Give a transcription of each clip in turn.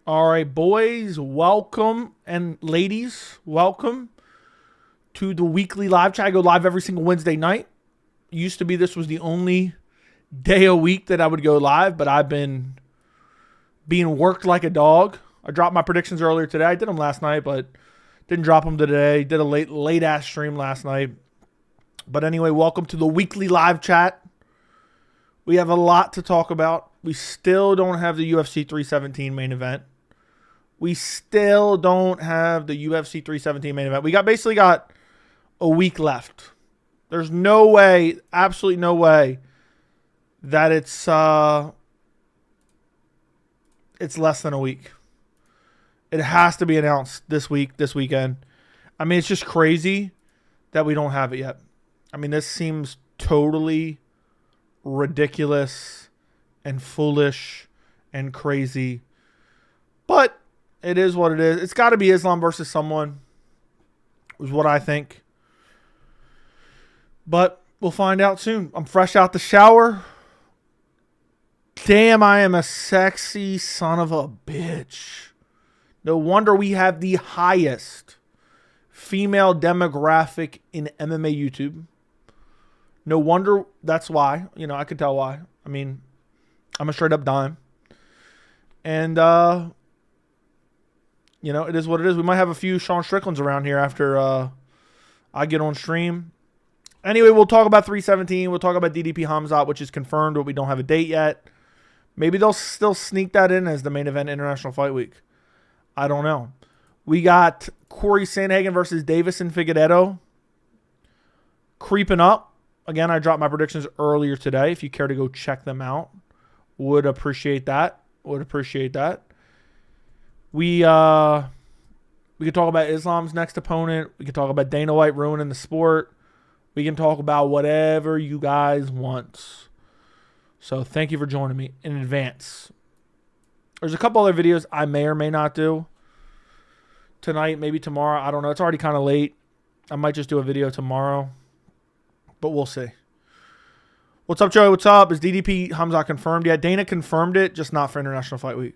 All right, boys, welcome, and ladies, welcome to the weekly live chat. I go live every single Wednesday night. Used to be this was the only day a week that I would go live, but I've been being worked like a dog. I dropped my predictions earlier today. I did them last night, but didn't drop them today. Did a late ass stream last night. But anyway, welcome to the weekly live chat. We have a lot to talk about. We still don't have the UFC 317 main event. We still don't have the UFC 317 main event. We basically got a week left. There's no way, absolutely no way, that it's less than a week. It has to be announced this weekend. I mean, it's just crazy that we don't have it yet. I mean, this seems totally ridiculous and foolish and crazy. But it is what it is. It's got to be Islam versus someone, is what I think. But we'll find out soon. I'm fresh out the shower. Damn, I am a sexy son of a bitch. No wonder we have the highest female demographic in MMA YouTube. No wonder that's why. You know, I could tell why. I mean, I'm a straight up dime. And, you know, it is what it is. We might have a few Sean Stricklands around here after I get on stream. Anyway, we'll talk about 317. We'll talk about DDP Khamzat, which is confirmed, but we don't have a date yet. Maybe they'll still sneak that in as the main event International Fight Week. I don't know. We got Corey Sandhagen versus Davison Figueiredo creeping up. Again, I dropped my predictions earlier today. If you care to go check them out, would appreciate that. Would appreciate that. We could talk about Islam's next opponent. We could talk about Dana White ruining the sport. We can talk about whatever you guys want. So thank you for joining me in advance. There's a couple other videos I may or may not do tonight, maybe tomorrow. I don't know. It's already kind of late. I might just do a video tomorrow, but we'll see. What's up, Joey? What's up? Is DDP Khamzat confirmed yet? Dana confirmed it, just not for International Fight Week.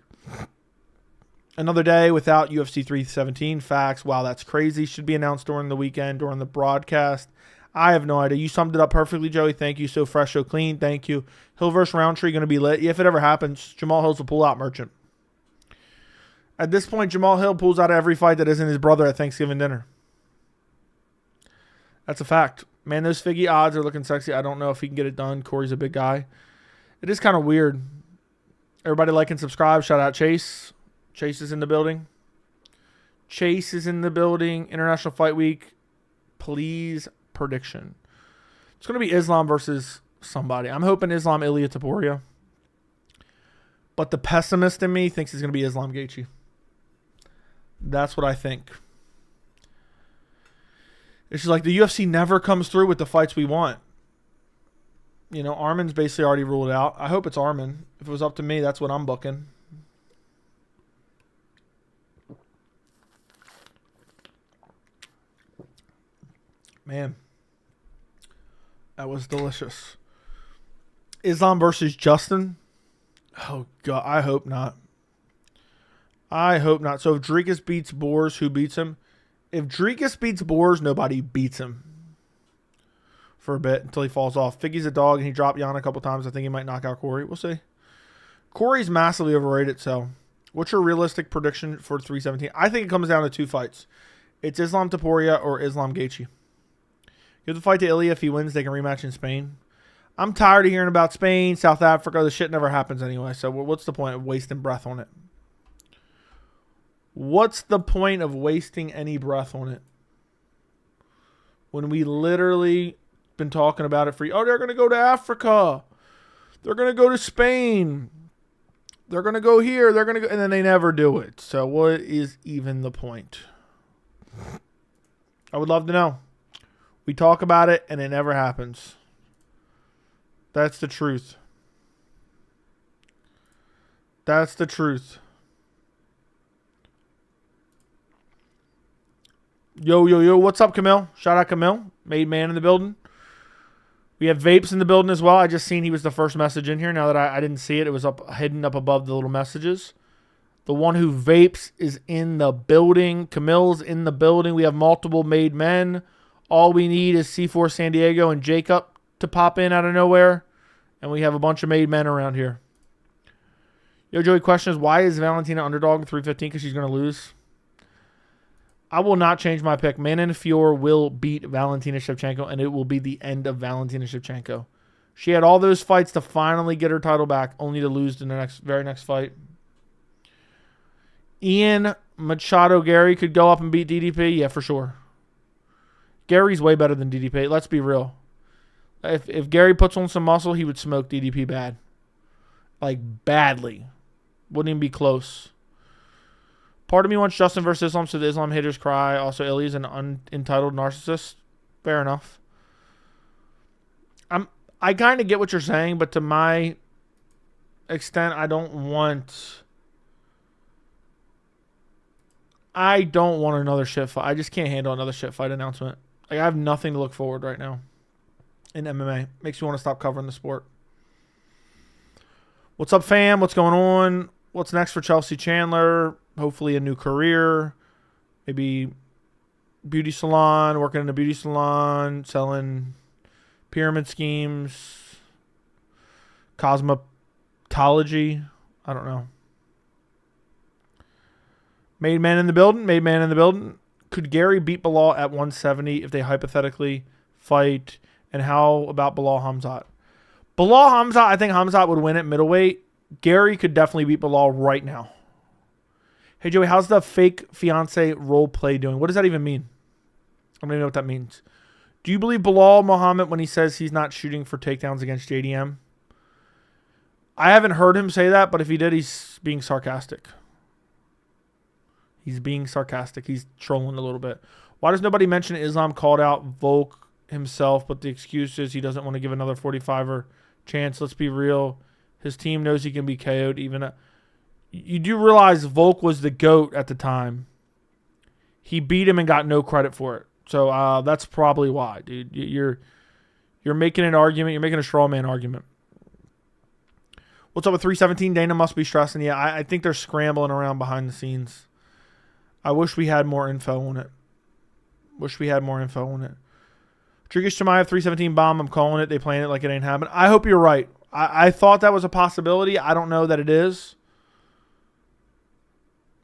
Another day without UFC 317. Facts. Wow, that's crazy. Should be announced during the weekend, during the broadcast. I have no idea. You summed it up perfectly, Joey. Thank you. So fresh, so clean. Thank you. Hill versus Roundtree going to be lit. If it ever happens, Jamal Hill's a pull-out merchant. At this point, Jamal Hill pulls out of every fight that isn't his brother at Thanksgiving dinner. That's a fact. Man, those Figgy odds are looking sexy. I don't know if he can get it done. Corey's a big guy. It is kind of weird. Everybody like and subscribe. Shout out Chase. Chase is in the building. Chase is in the building. International Fight Week. Please, prediction. It's going to be Islam versus somebody. I'm hoping Islam Ilia Topuria. But the pessimist in me thinks it's going to be Islam Gaethje. That's what I think. It's just like the UFC never comes through with the fights we want. You know, Armin's basically already ruled out. I hope it's Armin. If it was up to me, that's what I'm booking. Man, that was delicious. Islam versus Justin. Oh, God, I hope not. I hope not. So if Dricus beats Boers, who beats him? If Dricus beats Boers, nobody beats him for a bit until he falls off. Figgy's a dog, and he dropped Jan a couple times. I think he might knock out Corey. We'll see. Corey's massively overrated, so what's your realistic prediction for 317? I think it comes down to two fights. It's Islam Topuria or Islam Gaethje. Give the fight to Ilia. If he wins, they can rematch in Spain. I'm tired of hearing about Spain, South Africa. The shit never happens anyway, so what's the point of wasting breath on it? What's the point of wasting any breath on it? When we literally been talking about it for... Oh, they're going to go to Africa. They're going to go to Spain. They're going to go here. They're going to go... And then they never do it. So what is even the point? I would love to know. We talk about it and it never happens. That's the truth. That's the truth. Yo, what's up, Camille? Shout out Camille, made man in the building. We have Vapes in the building as well. I just seen he was the first message in here. Now that I didn't see it, it was up hidden up above the little messages. The one who vapes is in the building. Camille's in the building. We have multiple made men. All we need is C4 San Diego and Jacob to pop in out of nowhere. And we have a bunch of made men around here. Yo, Joey, question is, why is Valentina underdog at 315? Because she's going to lose. I will not change my pick. Manon Fior will beat Valentina Shevchenko, and it will be the end of Valentina Shevchenko. She had all those fights to finally get her title back, only to lose in the very next fight. Ian Machado Gary could go up and beat DDP. Yeah, for sure. Gary's way better than DDP. Let's be real. If Gary puts on some muscle, he would smoke DDP bad. Like, badly. Wouldn't even be close. Part of me wants Justin versus Islam, so the Islam haters cry. Also, Ilya's an unentitled narcissist. Fair enough. I kind of get what you're saying, but to my extent, I don't want another shit fight. I just can't handle another shit fight announcement. Like, I have nothing to look forward right now in MMA. Makes me want to stop covering the sport. What's up, fam? What's going on? What's next for Chelsea Chandler? Hopefully a new career. Maybe beauty salon, working in a beauty salon, selling pyramid schemes, cosmetology. I don't know. Made man in the building. Made man in the building. Could Gary beat Bilal at 170 if they hypothetically fight? And how about Bilal Khamzat? Bilal Khamzat, I think Khamzat would win at middleweight. Gary could definitely beat Bilal right now. Hey, Joey, how's the fake fiance role play doing? What does that even mean? I don't even know what that means. Do you believe Bilal Muhammad when he says he's not shooting for takedowns against JDM? I haven't heard him say that, but if he did, he's being sarcastic. He's being sarcastic. He's trolling a little bit. Why does nobody mention Islam called out Volk himself, but the excuse is he doesn't want to give another 45er chance? Let's be real. His team knows he can be KO'd even. You do realize Volk was the GOAT at the time. He beat him and got no credit for it. So that's probably why, dude. You're making an argument. You're making a straw man argument. What's up with 317? Dana must be stressing. Yeah, I think they're scrambling around behind the scenes. I wish we had more info on it. Dricus Chimaev 317 bomb. I'm calling it. They playing it like it ain't happening. I hope you're right. I thought that was a possibility. I don't know that it is.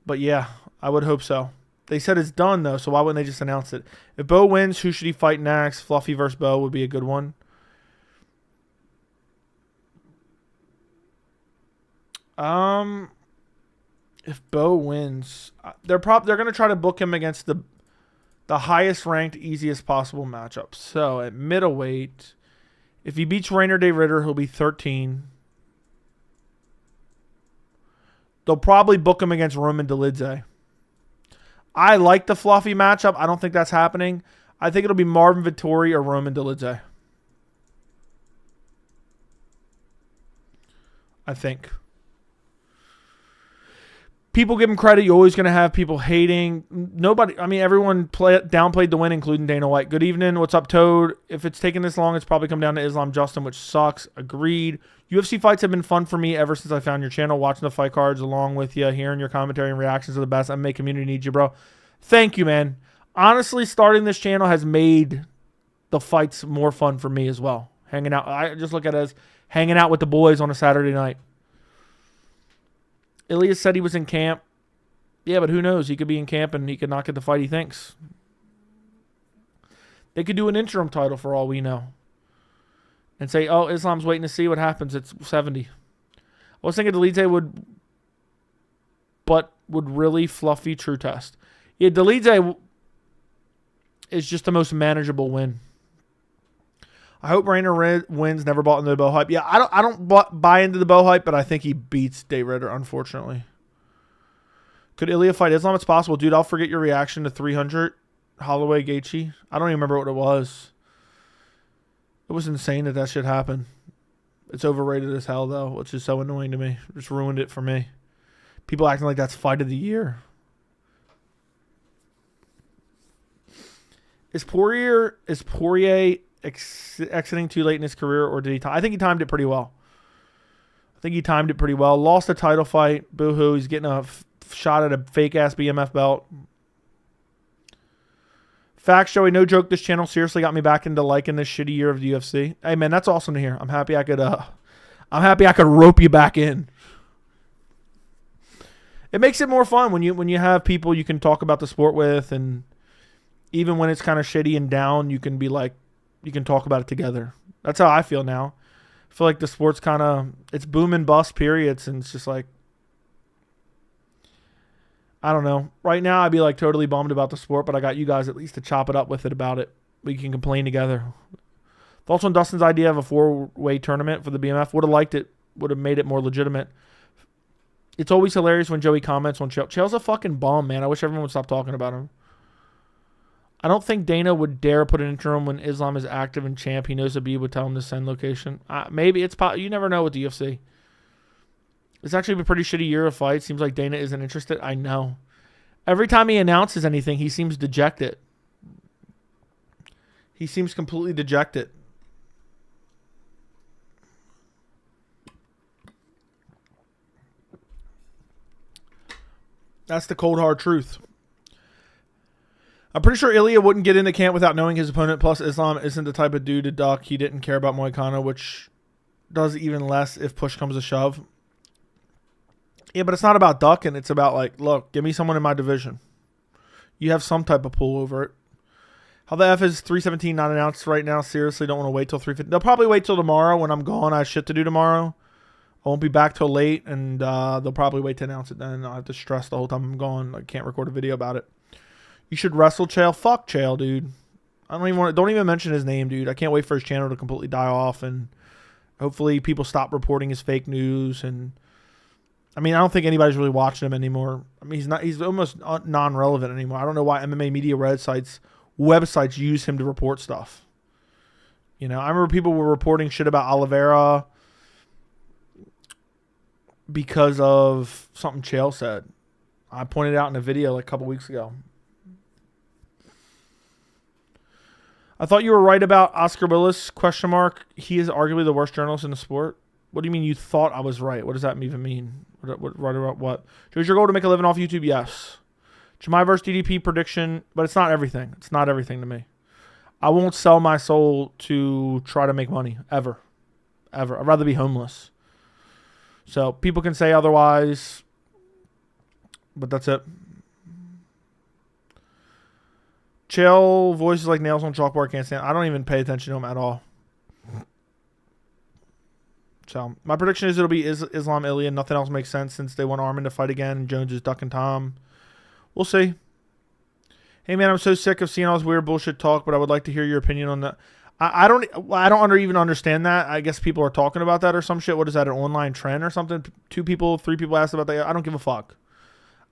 But yeah, I would hope so. They said it's done, though, so why wouldn't they just announce it? If Bo wins, who should he fight next? Fluffy versus Bo would be a good one. If Bo wins, they're going to try to book him against the highest ranked, easiest possible matchup. So at middleweight, if he beats Rainer De Ritter, he'll be 13. They'll probably book him against Roman Dolidze. I like the Fluffy matchup. I don't think that's happening. I think it'll be Marvin Vettori or Roman Dolidze. I think. People give him credit. You're always going to have people hating. Everyone downplayed the win, including Dana White. Good evening. What's up, Toad? If it's taking this long, it's probably come down to Islam Justin, which sucks. Agreed. UFC fights have been fun for me ever since I found your channel. Watching the fight cards along with you, hearing your commentary and reactions are the best. MMA community needs you, bro. Thank you, man. Honestly, starting this channel has made the fights more fun for me as well. Hanging out. I just look at it as hanging out with the boys on a Saturday night. Ilias said he was in camp. Yeah, but who knows? He could be in camp and he could not get the fight he thinks. They could do an interim title for all we know. And say, oh, Islam's waiting to see what happens at 70. I was thinking Dolidze would really fluffy true test. Yeah, Dolidze is just the most manageable win. I hope Rainer wins. Never bought into the Bo hype. Yeah, I don't buy into the Bo hype, but I think he beats De Ritter, unfortunately. Could Ilya fight Islam? It's possible. Dude, I'll forget your reaction to 300. Holloway, Gaethje. I don't even remember what it was. It was insane that shit happened. It's overrated as hell, though, which is so annoying to me. It just ruined it for me. People acting like that's fight of the year. Is Poirier exiting too late in his career, or did he I think he timed it pretty well. Lost a title fight. Boo-hoo. He's getting a shot at a fake-ass BMF belt. Facts, Joey, no joke, this channel seriously got me back into liking this shitty year of the UFC. Hey, man, that's awesome to hear. I'm happy I could rope you back in. It makes it more fun when you have people you can talk about the sport with, and even when it's kind of shitty and down, you can be like, you can talk about it together. That's how I feel now. I feel like the sport's kind of, it's boom and bust periods, and it's just like, I don't know. Right now, I'd be like totally bummed about the sport, but I got you guys at least to chop it up with it about it. We can complain together. Thoughts on Dustin's idea of a 4-way tournament for the BMF? Would have liked it. Would have made it more legitimate. It's always hilarious when Joey comments on Chael. Chael's a fucking bum, man. I wish everyone would stop talking about him. I don't think Dana would dare put an interim when Islam is active and champ. He knows Habib would tell him to send location. Maybe it's you never know with the UFC. It's actually been a pretty shitty year of fights. Seems like Dana isn't interested. I know. Every time he announces anything, he seems dejected. He seems completely dejected. That's the cold, hard truth. I'm pretty sure Ilya wouldn't get into camp without knowing his opponent. Plus, Islam isn't the type of dude to duck. He didn't care about Moicano, which does even less if push comes to shove. Yeah, but it's not about ducking. It's about, like, look, give me someone in my division. You have some type of pull over it. How the F is 317 not announced right now? Seriously, don't want to wait till 3:50. They'll probably wait till tomorrow when I'm gone. I have shit to do tomorrow. I won't be back till late, and they'll probably wait to announce it then. I'll have to stress the whole time I'm gone. I can't record a video about it. You should wrestle Chael. Fuck Chael, dude. Don't even mention his name, dude. I can't wait for his channel to completely die off, and hopefully people stop reporting his fake news. And I mean, I don't think anybody's really watching him anymore. I mean, he's almost non-relevant anymore. I don't know why MMA media websites use him to report stuff. You know, I remember people were reporting shit about Oliveira because of something Chael said. I pointed out in a video like a couple weeks ago. I thought you were right about Oscar Willis, ? He is arguably the worst journalist in the sport. What do you mean you thought I was right? What does that even mean? Right about what? So is your goal to make a living off YouTube? Yes. Chimaev versus DDP prediction, but it's not everything. It's not everything to me. I won't sell my soul to try to make money, ever. Ever. I'd rather be homeless. So people can say otherwise, but that's it. Chael voices like nails on chalkboard. Can't stand. I don't even pay attention to him at all. So my prediction is it'll be Islam Ilya. Nothing else makes sense since they want Armin to fight again. Jones is ducking Tom. We'll see. Hey man, I'm so sick of seeing all this weird bullshit talk, but I would like to hear your opinion on that. I don't even understand that. I guess people are talking about that or some shit. What is that, an online trend or something? 2 people, 3 people asked about that. I don't give a fuck.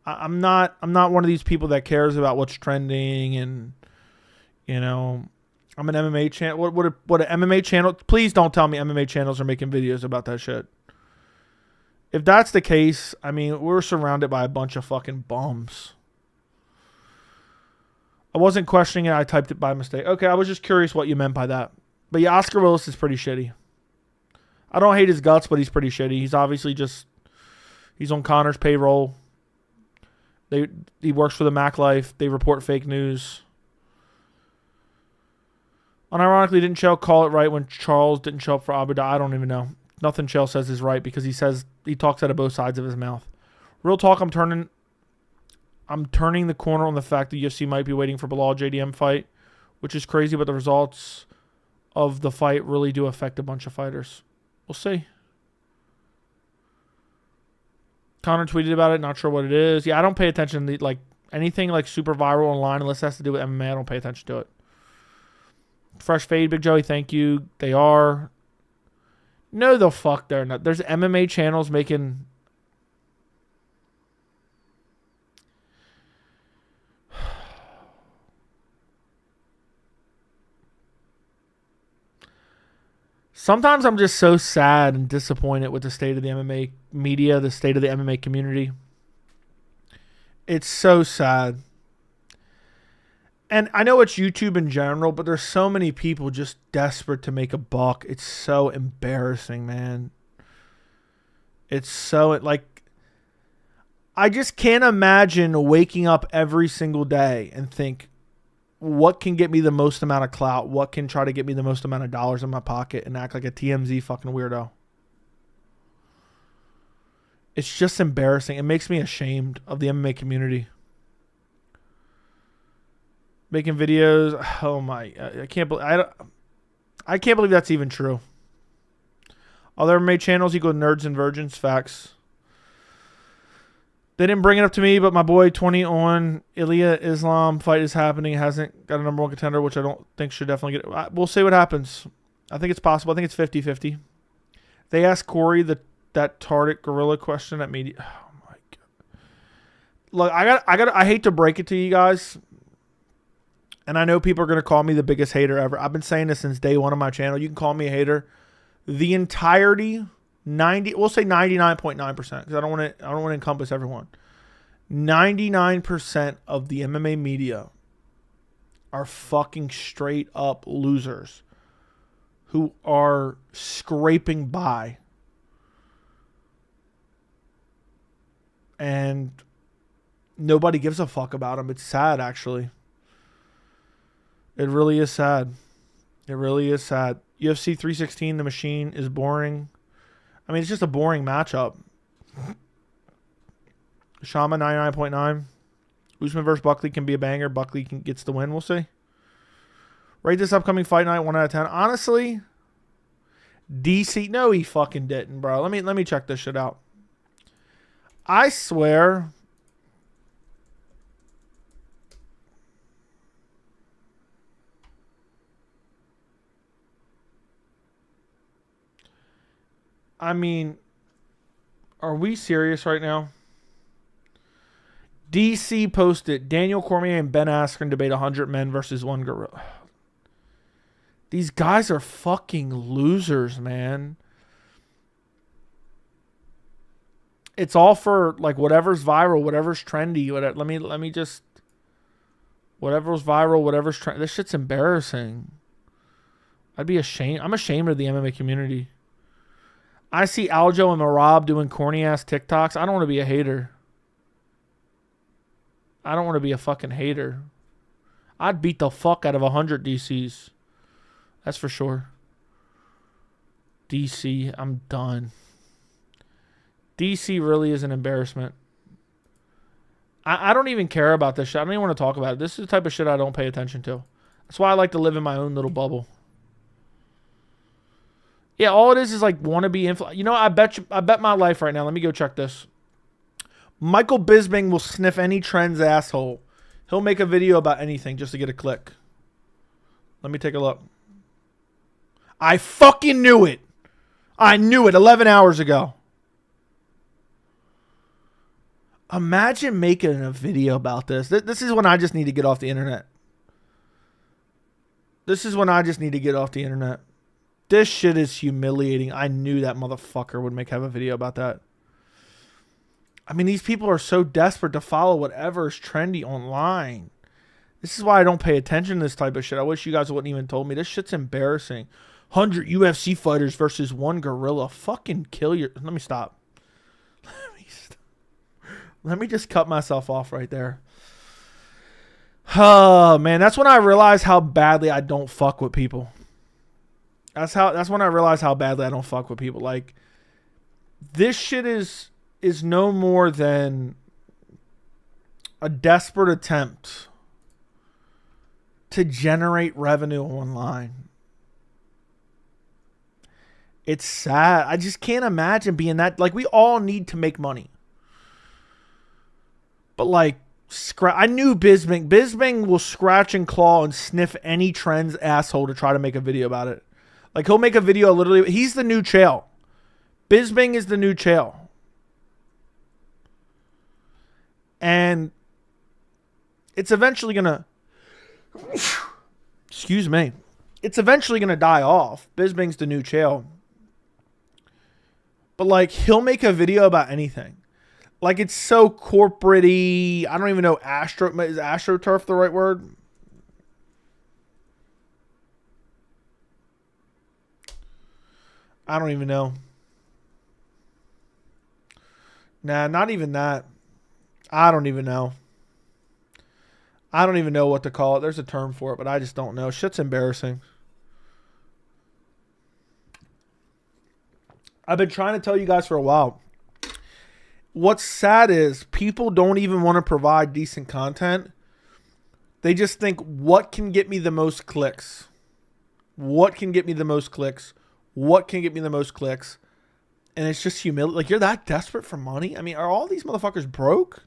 I'm not one of these people that cares about what's trending, and you know, I'm an MMA channel. What an MMA channel? Please don't tell me MMA channels are making videos about that shit. If that's the case, I mean, we're surrounded by a bunch of fucking bums. I wasn't questioning it. I typed it by mistake. Okay, I was just curious what you meant by that. But yeah, Oscar Willis is pretty shitty. I don't hate his guts, but he's pretty shitty. He's obviously he's on Connor's payroll. He works for the Mac Life. They report fake news. Unironically, didn't Chael call it right when Charles didn't show up for Abu Dhabi? I don't even know. Nothing Chael says is right because he talks out of both sides of his mouth. Real talk, I'm turning the corner on the fact that UFC might be waiting for Bilal JDM fight, which is crazy, but the results of the fight really do affect a bunch of fighters. We'll see. Connor tweeted about it. Not sure what it is. Yeah, I don't pay attention to like anything like super viral online unless it has to do with MMA. I don't pay attention to it. Fresh fade, Big Joey. Thank you. They are. No, the fuck they're not. There's MMA channels making. Sometimes I'm just so sad and disappointed with the state of the MMA media, the state of the MMA community. It's so sad. And I know it's YouTube in general, but there's so many people just desperate to make a buck. It's so embarrassing, man. It's so, like, I just can't imagine waking up every single day and think, what can get me the most amount of clout? What can try to get me the most amount of dollars in my pocket and act like a TMZ fucking weirdo? It's just embarrassing. It makes me ashamed of the MMA community. Making videos. Oh my! I can't believe I can't believe that's even true. Other MMA channels equal nerds and virgins. Facts. They didn't bring it up to me, but my boy 20 on Ilya Islam fight is happening. Hasn't got a number one contender, which I don't think should definitely get it. We'll see what happens. I think it's possible. I think it's 50-50. They asked Corey that Tardic gorilla question at media. Oh my god. Look, I hate to break it to you guys. And I know people are going to call me the biggest hater ever. I've been saying this since day one of my channel. You can call me a hater. The entirety, we'll say 99.9%, because I don't want to encompass everyone. 99% of the MMA media are fucking straight up losers who are scraping by. And nobody gives a fuck about them. It's sad, actually. It really is sad. It really is sad. UFC 316, the machine is boring. I mean, it's just a boring matchup. Shama 99.9. Usman versus Buckley can be a banger. Buckley gets the win. We'll see. Rate this upcoming fight night 1 out of 10. Honestly, DC. No, he fucking didn't, bro. Let me check this shit out. I swear. I mean, are we serious right now? DC posted, Daniel Cormier and Ben Askren debate 100 men versus 1 gorilla. These guys are fucking losers, man. It's all for like whatever's viral, whatever's trendy. Whatever. Let me just, whatever's viral, whatever's trendy. This shit's embarrassing. I'd be ashamed. I'm ashamed of the MMA community. I see Aljo and Marab doing corny ass TikToks. I don't want to be a hater. I don't want to be a fucking hater. I'd beat the fuck out of 100 DCs. That's for sure. DC, I'm done. DC really is an embarrassment. I don't even care about this shit. I don't even want to talk about it. This is the type of shit I don't pay attention to. That's why I like to live in my own little bubble. Yeah, all it is like wannabe influencer. You know, I bet my life right now. Let me go check this. Michael Bisping will sniff any trend's asshole. He'll make a video about anything just to get a click. Let me take a look. I fucking knew it. I knew it 11 hours ago. Imagine making a video about this. This is when I just need to get off the internet. This is when I just need to get off the internet. This shit is humiliating. I knew that motherfucker would have a video about that. I mean, these people are so desperate to follow whatever is trendy online. This is why I don't pay attention to this type of shit. I wish you guys wouldn't even told me. This shit's embarrassing. 100 UFC fighters versus 1 gorilla. Fucking kill your... Let me stop. Let me just cut myself off right there. Oh, man. That's when I realize how badly I don't fuck with people. That's when I realize how badly I don't fuck with people. Like, this shit is no more than a desperate attempt to generate revenue online. It's sad. I just can't imagine being that. Like, we all need to make money. But, like, I knew Bisping. Bisping will scratch and claw and sniff any trend's asshole to try to make a video about it. Like, he'll make a video literally. He's the new Chael. Bisping is the new Chael. And it's eventually going to... Excuse me. It's eventually going to die off. Bisping's the new Chael. But, like, he'll make a video about anything. Like, it's so corporate-y. I don't even know. Is AstroTurf the right word? I don't even know. Nah, not even that. I don't even know. I don't even know what to call it. There's a term for it, but I just don't know. Shit's embarrassing. I've been trying to tell you guys for a while. What's sad is people don't even want to provide decent content. They just think, what can get me the most clicks? What can get me the most clicks? What can get me the most clicks? And it's just humility. Like, you're that desperate for money? I mean, are all these motherfuckers broke?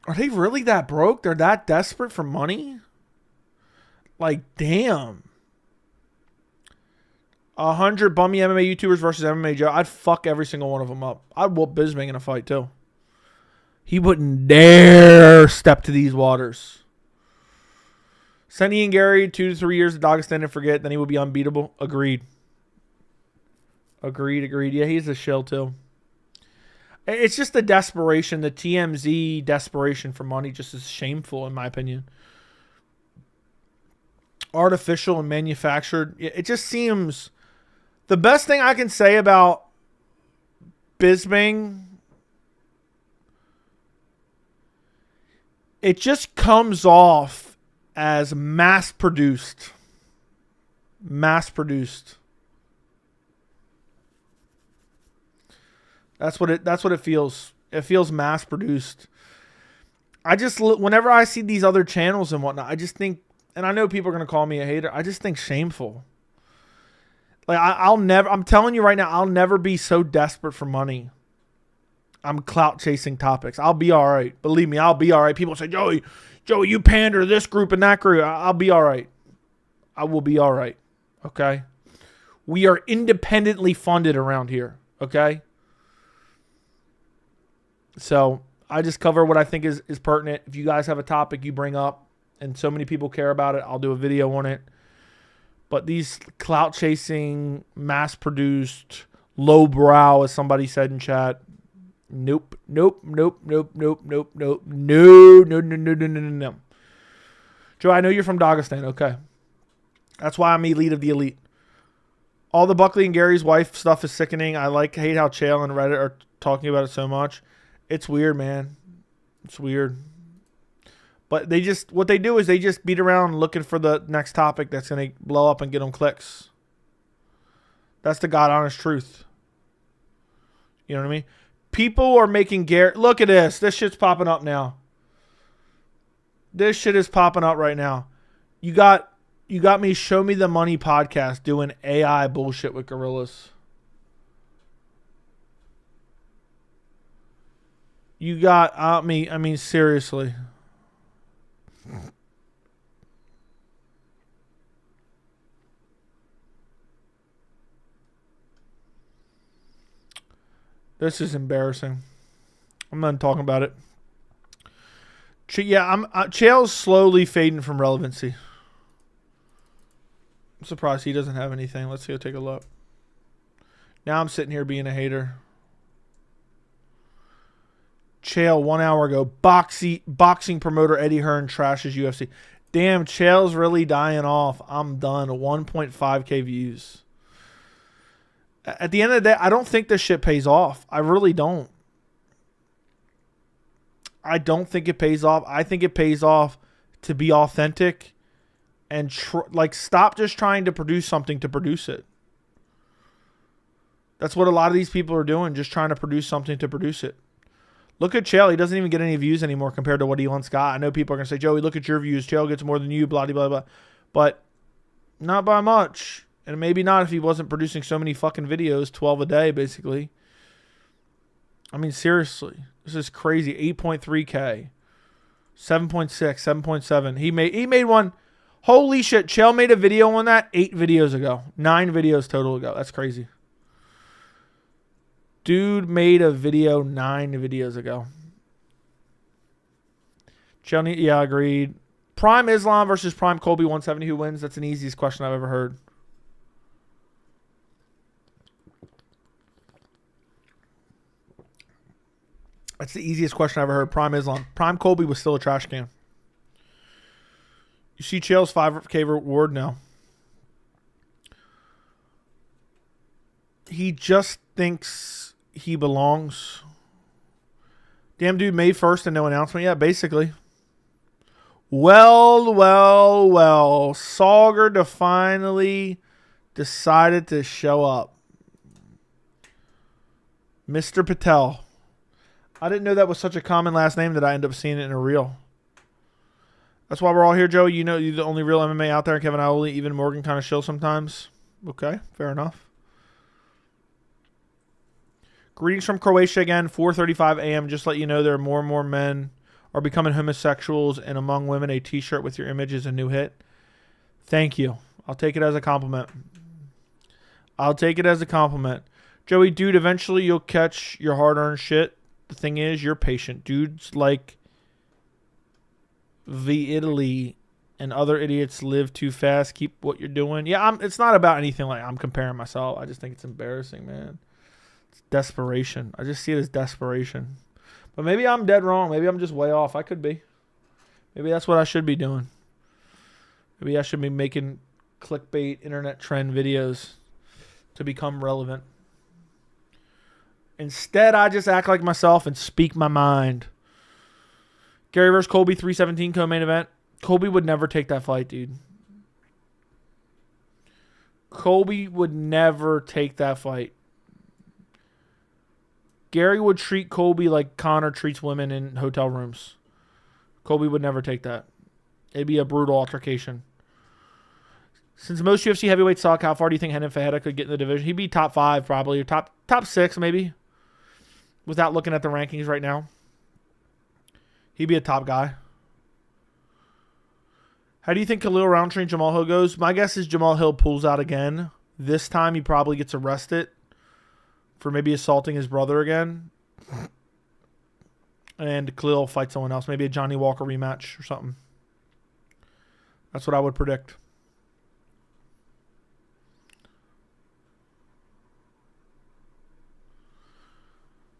Are they really that broke? They're that desperate for money? Like, damn. 100 bummy MMA YouTubers versus MMA Joe. I'd fuck every single one of them up. I'd whoop Bisping in a fight, too. He wouldn't dare step to these waters. Send Ian Gary 2 to 3 years to Dagestan and forget, then he would be unbeatable. Agreed. Agreed. Yeah, he's a shill, too. It's just the desperation, the TMZ desperation for money just is shameful, in my opinion. Artificial and manufactured. It just seems... The best thing I can say about Bisping, it just comes off as mass-produced. Mass-produced. That's what it feels. It feels mass-produced. Whenever I see these other channels and whatnot, I just think, and I know people are going to call me a hater, I just think shameful. Like, I'm telling you right now, I'll never be so desperate for money. I'm clout chasing topics. I'll be all right. Believe me, I'll be all right. People say, Joey, you pander to this group and that group. I'll be all right. I will be all right. Okay? We are independently funded around here. Okay? So, I just cover what I think is pertinent. If you guys have a topic you bring up and so many people care about it, I'll do a video on it. But these clout chasing, mass produced, lowbrow, as somebody said in chat. Nope. No. Joe, I know you're from Dagestan. Okay. That's why I'm elite of the elite. All the Buckley and Gary's wife stuff is sickening. I hate how Chael and Reddit are talking about it so much. It's weird, man. It's weird. But what they do is they just beat around looking for the next topic that's going to blow up and get them clicks. That's the God honest truth. You know what I mean? People are making look at this. This shit's popping up now. This shit is popping up right now. You got me Show Me the Money podcast doing AI bullshit with gorillas. You got I mean seriously. This is embarrassing. I'm not talking about it. Yeah, Chael's slowly fading from relevancy. I'm surprised he doesn't have anything. Let's go take a look. Now I'm sitting here being a hater. Chael 1 hour ago. Boxing promoter Eddie Hearn trashes UFC. Damn, Chael's really dying off. I'm done. 1.5k views. At the end of the day, I don't think this shit pays off. I really don't. I don't think it pays off. I think it pays off to be authentic and stop just trying to produce something to produce it. That's what a lot of these people are doing, just trying to produce something to produce it. Look at Chael. He doesn't even get any views anymore compared to what he once got. I know people are going to say, Joey, look at your views. Chael gets more than you, blah, blah, blah, blah. But not by much. And maybe not if he wasn't producing so many fucking videos, 12 a day, basically. I mean, seriously. This is crazy. 8.3K. 7.6, 7.7. He made one. Holy shit. Chael made a video on that 8 videos ago. 9 videos total ago. That's crazy. Dude made a video 9 videos ago. Chael, yeah, agreed. Prime Islam versus Prime Colby 170. Who wins? That's an easiest question I've ever heard. That's the easiest question I've ever heard. Prime Islam. Prime Colby was still a trash can. You see Chael's 5K reward now. He just thinks he belongs. Damn, dude, May 1st and no announcement yet, basically. Well. Sauger finally decided to show up. Mr. Patel. I didn't know that was such a common last name that I ended up seeing it in a reel. That's why we're all here, Joey. You know you're the only real MMA out there. Kevin Iole, even Morgan kind of shill sometimes. Okay, fair enough. Greetings from Croatia again, 4:35 a.m. Just let you know there are more and more men are becoming homosexuals, and among women, a t-shirt with your image is a new hit. Thank you. I'll take it as a compliment. Joey, dude, eventually you'll catch your hard-earned shit. The thing is, you're patient. Dudes like the Italy and other idiots live too fast. Keep what you're doing. Yeah, it's not about anything like I'm comparing myself. I just think it's embarrassing, man. It's desperation. I just see it as desperation. But maybe I'm dead wrong. Maybe I'm just way off. I could be. Maybe that's what I should be doing. Maybe I should be making clickbait internet trend videos to become relevant. Instead, I just act like myself and speak my mind. Gary versus Colby, 317 co-main event. Colby would never take that fight, dude. Colby would never take that fight. Gary would treat Colby like Conor treats women in hotel rooms. Colby would never take that. It'd be a brutal altercation. Since most UFC heavyweights suck, how far do you think Renan Fajeda could get in the division? He'd be top 5 probably, or top 6 maybe. Without looking at the rankings right now. He'd be a top guy. How do you think Khalil Roundtree and Jamal Hill goes? My guess is Jamal Hill pulls out again. This time he probably gets arrested for maybe assaulting his brother again. And Khalil fights someone else. Maybe a Johnny Walker rematch or something. That's what I would predict.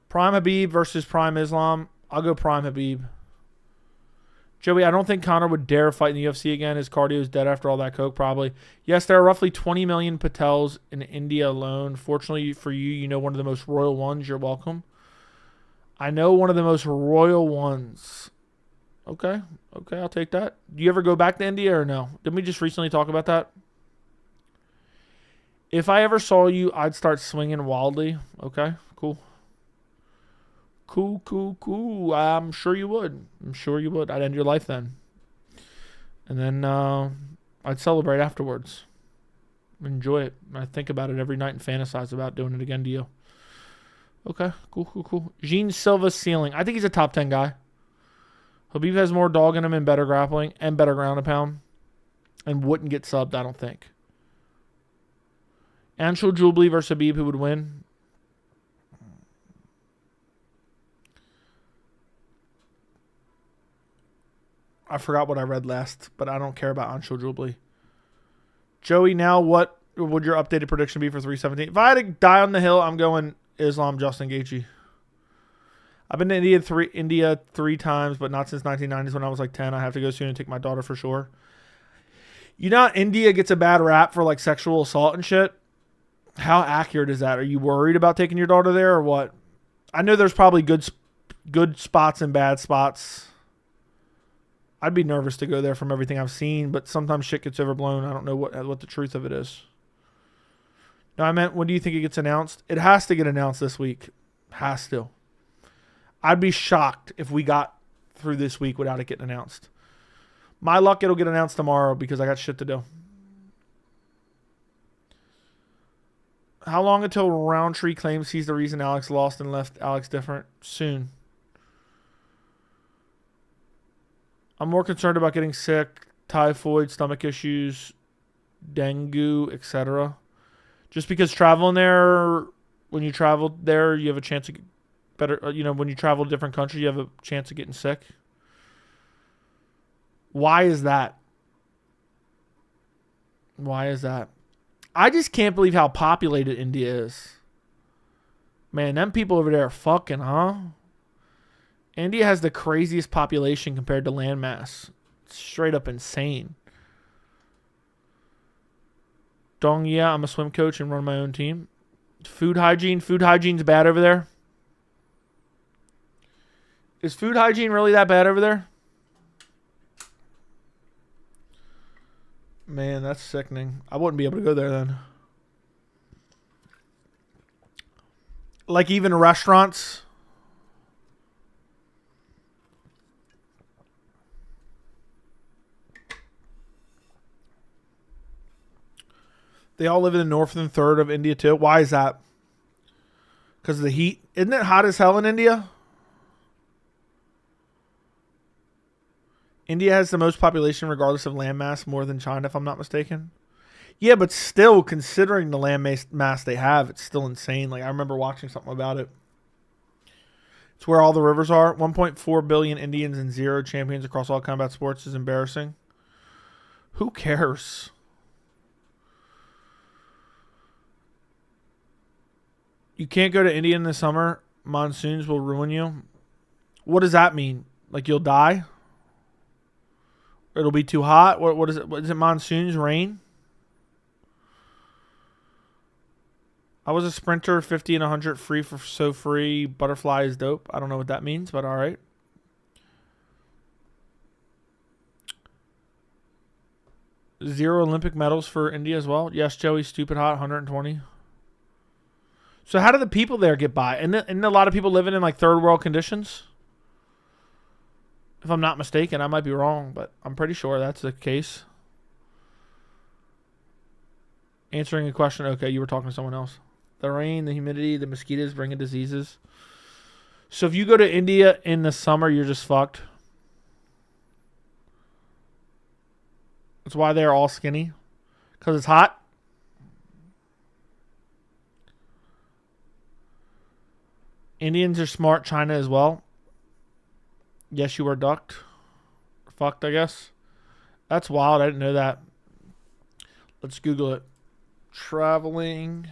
Prime Habib versus Prime Islam. I'll go Prime Habib. Joey, I don't think Conor would dare fight in the UFC again. His cardio is dead after all that coke, probably. Yes, there are roughly 20 million Patels in India alone. Fortunately for you, you know one of the most royal ones. You're welcome. I know one of the most royal ones. Okay, I'll take that. Do you ever go back to India or no? Didn't we just recently talk about that? If I ever saw you, I'd start swinging wildly. Okay, cool. Cool. I'm sure you would. I'd end your life then. And then I'd celebrate afterwards. Enjoy it. I think about it every night and fantasize about doing it again to you. Okay, cool. Gene Silva's ceiling. I think he's a top 10 guy. Habib has more dog in him and better grappling and better ground and pound. And wouldn't get subbed, I don't think. Anshul Jubli versus Habib, who would win? I forgot what I read last, but I don't care about Anshul Jubli. Joey, now what would your updated prediction be for 317? If I had to die on the hill, I'm going Islam Justin Gaethje. I've been to India three times, but not since 1990s when I was like 10. I have to go soon and take my daughter for sure. You know, India gets a bad rap for like sexual assault and shit. How accurate is that? Are you worried about taking your daughter there or what? I know there's probably good spots and bad spots. I'd be nervous to go there from everything I've seen, but sometimes shit gets overblown. I don't know what the truth of it is. No, I meant, when do you think it gets announced? It has to get announced this week. Has to. I'd be shocked if we got through this week without it getting announced. My luck, it'll get announced tomorrow because I got shit to do. How long until Roundtree claims he's the reason Alex lost and left Alex different? Soon. I'm more concerned about getting sick, typhoid, stomach issues, dengue, etc. Just because traveling there, when you travel there, you have a chance to get better. When you travel to different countries, you have a chance of getting sick. Why is that? I just can't believe how populated India is. Man, them people over there are fucking, huh? India has the craziest population compared to landmass. It's straight up insane. Dong, yeah, I'm a swim coach and run my own team. Food hygiene's bad over there. Is food hygiene really that bad over there? Man, that's sickening. I wouldn't be able to go there then. Like even restaurants. They all live in the northern third of India too. Why is that? Because of the heat. Isn't it hot as hell in India? India has the most population regardless of landmass, more than China, if I'm not mistaken. Yeah, but still, considering the land mass they have, it's still insane. Like, I remember watching something about it. It's where all the rivers are. 1.4 billion Indians and 0 champions across all combat sports is embarrassing. Who cares? You can't go to India in the summer. Monsoons will ruin you. What does that mean? Like you'll die? It'll be too hot? What is it? What is it, monsoons? Rain? I was a sprinter, 50 and 100 free for so free. Butterfly is dope. I don't know what that means, but all right. Zero Olympic medals for India as well. Yes, Joey, stupid hot, 120. So how do the people there get by? And a lot of people living in like third world conditions? If I'm not mistaken, I might be wrong, but I'm pretty sure that's the case. Answering a question. Okay, you were talking to someone else. The rain, the humidity, the mosquitoes bringing diseases. So if you go to India in the summer, you're just fucked. That's why they're all skinny. Because it's hot. Indians are smart. China as well. Yes, you are ducked. Fucked, I guess. That's wild. I didn't know that. Let's Google it. Traveling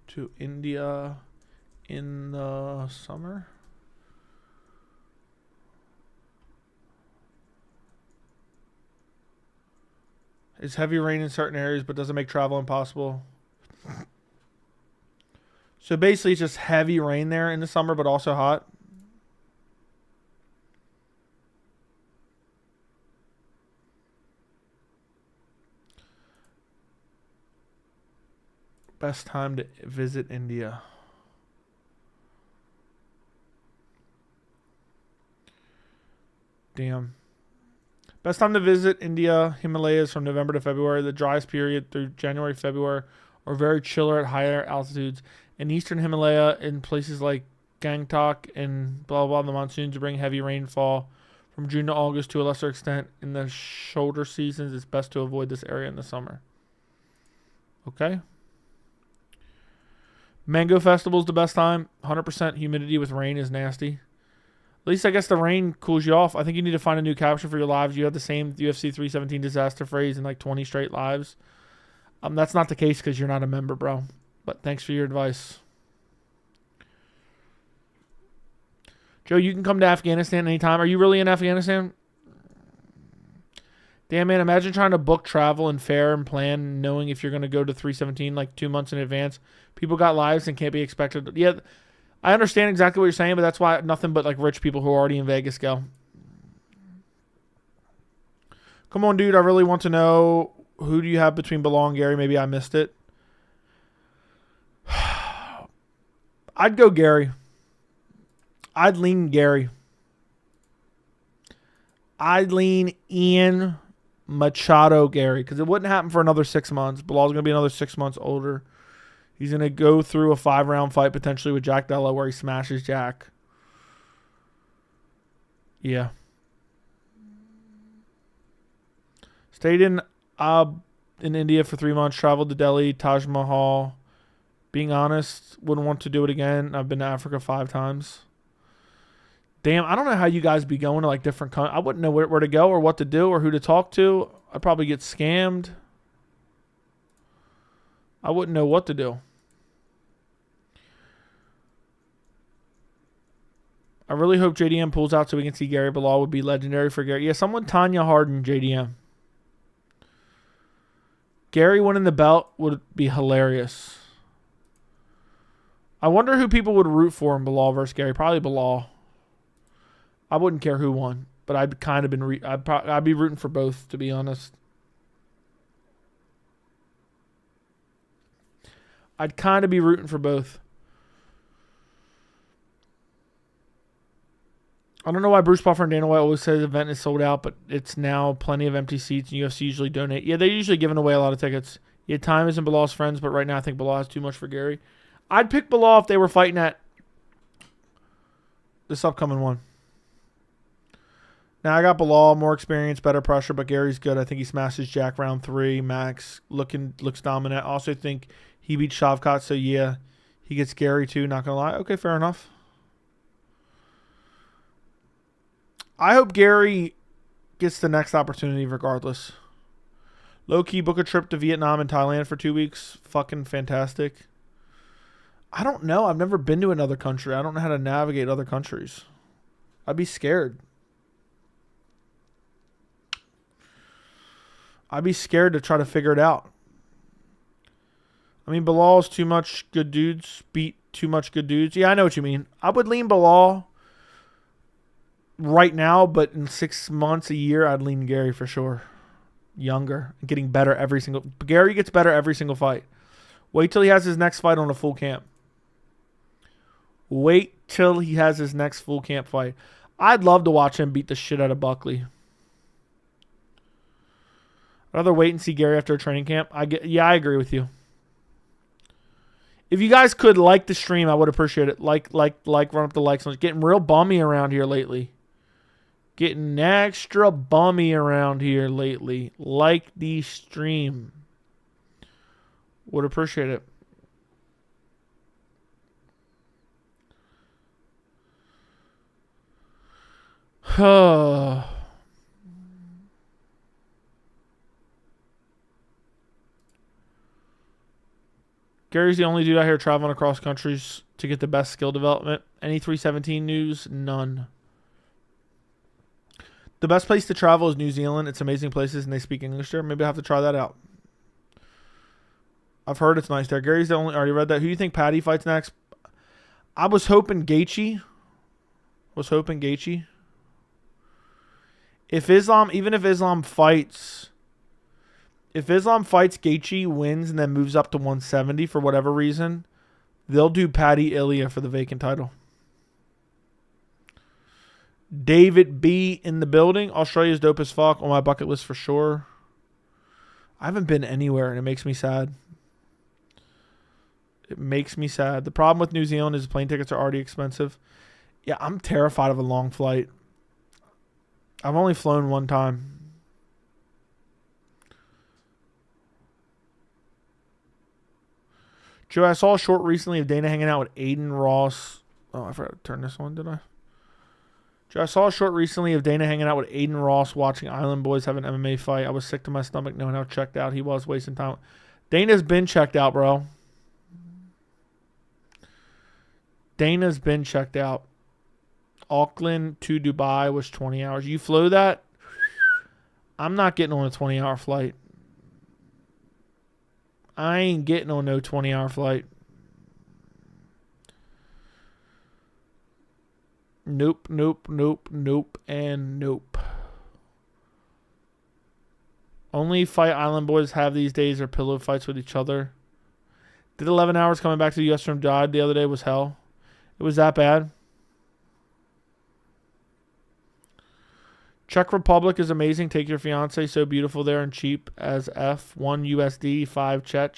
to India in the summer. It's heavy rain in certain areas, but doesn't make travel impossible. So basically, it's just heavy rain there in the summer, but also hot. Best time to visit India. Damn. Best time to visit India, Himalayas from November to February. The driest period through January, February, or very chiller at higher altitudes. In eastern Himalaya, in places like Gangtok and blah, blah, blah, the monsoons bring heavy rainfall from June to August to a lesser extent. In the shoulder seasons, it's best to avoid this area in the summer. Okay. Mango Festival is the best time. 100% humidity with rain is nasty. At least I guess the rain cools you off. I think you need to find a new caption for your lives. You have the same UFC 317 disaster phrase in like 20 straight lives. That's not the case because you're not a member, bro. But thanks for your advice. Joe, you can come to Afghanistan anytime. Are you really in Afghanistan? Damn, man, imagine trying to book travel and fare and plan knowing if you're going to go to 317 like 2 months in advance. People got lives and can't be expected. Yeah, I understand exactly what you're saying, but that's why nothing but like rich people who are already in Vegas go. Come on, dude. I really want to know, who do you have between Bilal and Gary? Maybe I missed it. I'd go Gary. I'd lean Gary. I'd lean Ian Machado Gary because it wouldn't happen for another 6 months. Bilal's going to be another 6 months older. He's going to go through a 5-round fight potentially with Jack Della where he smashes Jack. Yeah. Stayed in India for 3 months. Traveled to Delhi, Taj Mahal. Being honest, wouldn't want to do it again. I've been to Africa 5 times. Damn, I don't know how you guys be going to like different countries. I wouldn't know where to go or what to do or who to talk to. I'd probably get scammed. I wouldn't know what to do. I really hope JDM pulls out so we can see Gary. Bilal would be legendary for Gary. Yeah, someone Tanya Harden JDM. Gary winning the belt would be hilarious. I wonder who people would root for in Bilal versus Gary. Probably Bilal. I wouldn't care who won, but I'd kind of been I'd be rooting for both, to be honest. I'd kind of be rooting for both. I don't know why Bruce Buffer and Dana White always say the event is sold out, but it's now plenty of empty seats, and UFC usually donate. Yeah, they're usually giving away a lot of tickets. Yeah, time isn't Bilal's friends, but right now I think Bilal has too much for Gary. I'd pick Bilal if they were fighting at this upcoming one. Now I got Bilal, more experience, better pressure, but Gary's good. I think he smashes Jack round 3. Max looks dominant. I also think he beats Shavkat, so yeah, he gets Gary too, not going to lie. Okay, fair enough. I hope Gary gets the next opportunity regardless. Low-key book a trip to Vietnam and Thailand for 2 weeks. Fucking fantastic. I don't know. I've never been to another country. I don't know how to navigate other countries. I'd be scared. I'd be scared to try to figure it out. I mean, Bilal's too much good dudes. Beat too much good dudes. Yeah, I know what you mean. I would lean Bilal right now, but in 6 months, a year, I'd lean Gary for sure. Younger. Getting better every single... Gary gets better every single fight. Wait till he has his next fight on a full camp. Wait till he has his next full camp fight. I'd love to watch him beat the shit out of Buckley. I'd rather wait and see Gary after a training camp. I agree with you. If you guys could like the stream, I would appreciate it. Like, run up the likes. It's getting real bummy around here lately. Getting extra bummy around here lately. Like the stream. Would appreciate it. Gary's the only dude out here traveling across countries to get the best skill development. Any 317 news? None. The best place to travel is New Zealand. It's amazing places, and they speak English there. Maybe I'll have to try that out. I've heard it's nice there. Gary's the only... Already read that. Who do you think Patty fights next? I was hoping Gaethje. If Islam fights Gaethje, wins, and then moves up to 170 for whatever reason, they'll do Patty Ilya for the vacant title. David B in the building. Australia's dope as fuck. On my bucket list for sure. I haven't been anywhere, and it makes me sad. The problem with New Zealand is plane tickets are already expensive. Yeah, I'm terrified of a long flight. I've only flown one time. Joe, I saw a short recently of Dana hanging out with Aiden Ross. Oh, I forgot to turn this on, did I? Joe, I saw a short recently of Dana hanging out with Aiden Ross watching Island Boys have an MMA fight. I was sick to my stomach knowing how checked out he was, wasting time. Dana's been checked out, bro. Dana's been checked out. Auckland to Dubai was 20 hours. You flew that? I'm not getting on a 20-hour flight. I ain't getting on no 20-hour flight. Nope, and nope. Only fight Island Boys have these days are pillow fights with each other. Did 11 hours coming back to the US from died the other day was hell. It was that bad. Czech Republic is amazing. Take your fiance. So beautiful there and cheap as F. 1 USD, 5 Czech.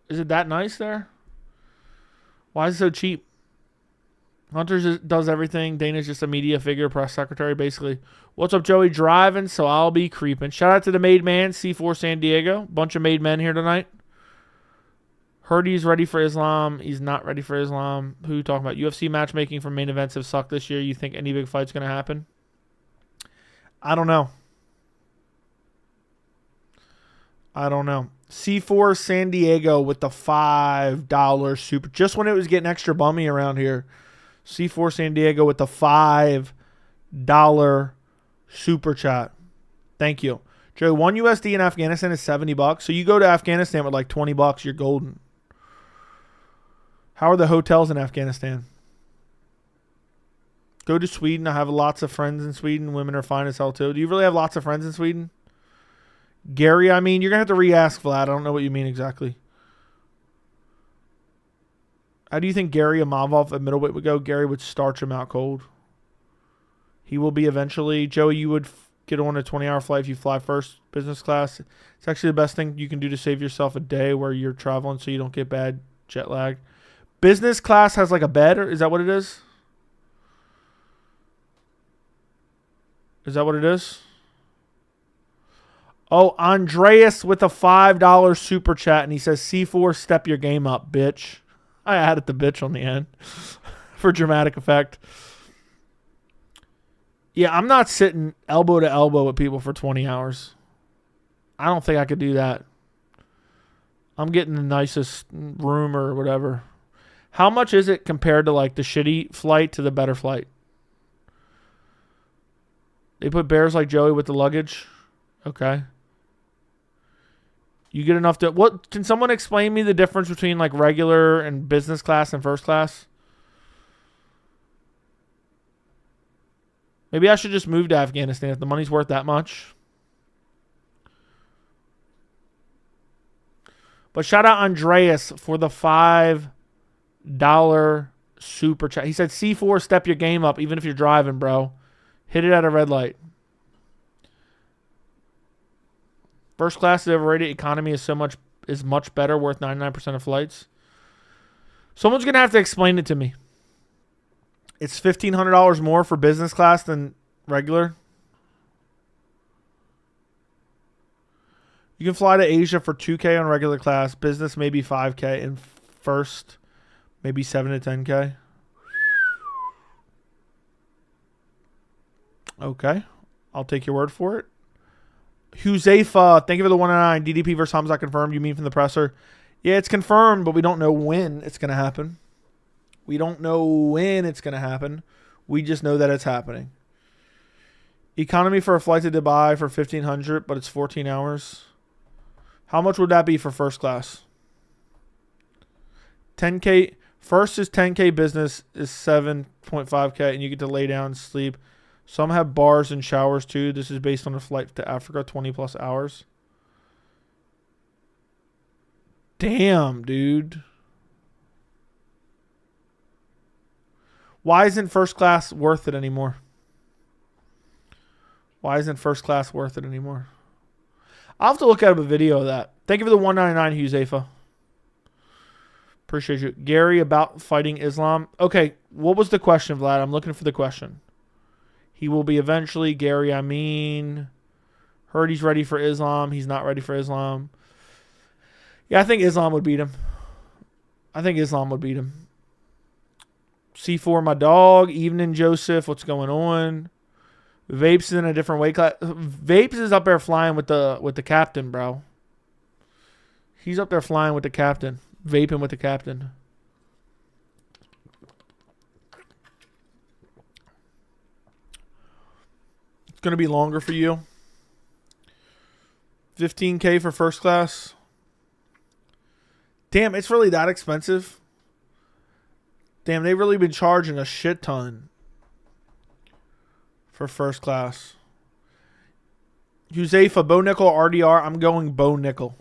Is it that nice there? Why is it so cheap? Hunter just does everything. Dana's just a media figure, press secretary, basically. What's up, Joey? Driving, so I'll be creeping. Shout out to the made man, C4 San Diego. Bunch of made men here tonight. Heard he's ready for Islam. He's not ready for Islam. Who are you talking about? UFC matchmaking for main events have sucked this year. You think any big fight's going to happen? I don't know. C4 San Diego with the $5 super. Just when it was getting extra bummy around here. C4 San Diego with the $5 super chat. Thank you. Joe, 1 USD in Afghanistan is $70. So you go to Afghanistan with like $20, you're golden. How are the hotels in Afghanistan? Go to Sweden. I have lots of friends in Sweden. Women are fine as hell too. Do you really have lots of friends in Sweden? Gary, I mean, you're going to have to re-ask Vlad. I don't know what you mean exactly. How do you think Gary Amavov at middleweight would go? Gary would starch him out cold. He will be eventually. Joey, you would get on a 20-hour flight if you fly first business class. It's actually the best thing you can do to save yourself a day where you're traveling so you don't get bad jet lag. Business class has like a bed, or is that what it is? Is that what it is? Oh, Andreas with a $5 super chat, and he says, C4, step your game up, bitch. I added the bitch on the end for dramatic effect. Yeah, I'm not sitting elbow to elbow with people for 20 hours. I don't think I could do that. I'm getting the nicest room or whatever. How much is it compared to like the shitty flight to the better flight? They put bears like Joey with the luggage. Okay. You get enough to... What? Can someone explain me the difference between like regular and business class and first class? Maybe I should just move to Afghanistan if the money's worth that much. But shout out Andreas for the $5 super chat. He said, C4, step your game up even if you're driving, bro. Hit it at a red light. First class is overrated. Economy is much better, worth 99% of flights. Someone's going to have to explain it to me. It's $1,500 more for business class than regular. You can fly to Asia for $2,000 on regular class. Business maybe $5,000, and first maybe $7,000 to $10,000. Okay, I'll take your word for it. Huzefa, thank you for the 199. DDP versus Khamzat confirmed. You mean from the presser? Yeah, it's confirmed, but we don't know when it's going to happen. We don't know when it's going to happen. We just know that it's happening. Economy for a flight to Dubai for $1,500, but it's 14 hours. How much would that be for first class? 10K. First is 10K, business is 7.5K, and you get to lay down and sleep. Some have bars and showers too. This is based on a flight to Africa, 20 plus hours. Damn, dude. Why isn't first class worth it anymore? Why isn't first class worth it anymore? I'll have to look at a video of that. Thank you for the 199, Huzefa. Appreciate you. Gary, about fighting Islam. Okay, what was the question, Vlad? I'm looking for the question. He will be eventually. Gary, I mean. Heard he's ready for Islam. He's not ready for Islam. Yeah, I think Islam would beat him. C4, my dog. Evening, Joseph. What's going on? Vapes is in a different weight class. Vapes is up there flying with the captain, bro. He's up there flying with the captain. Vaping with the captain. It's going to be longer for you. 15K for first class. Damn, it's really that expensive? Damn, they've really been charging a shit ton for first class. Huzefa, Bo Nickel, RDR. I'm going Bo Nickel.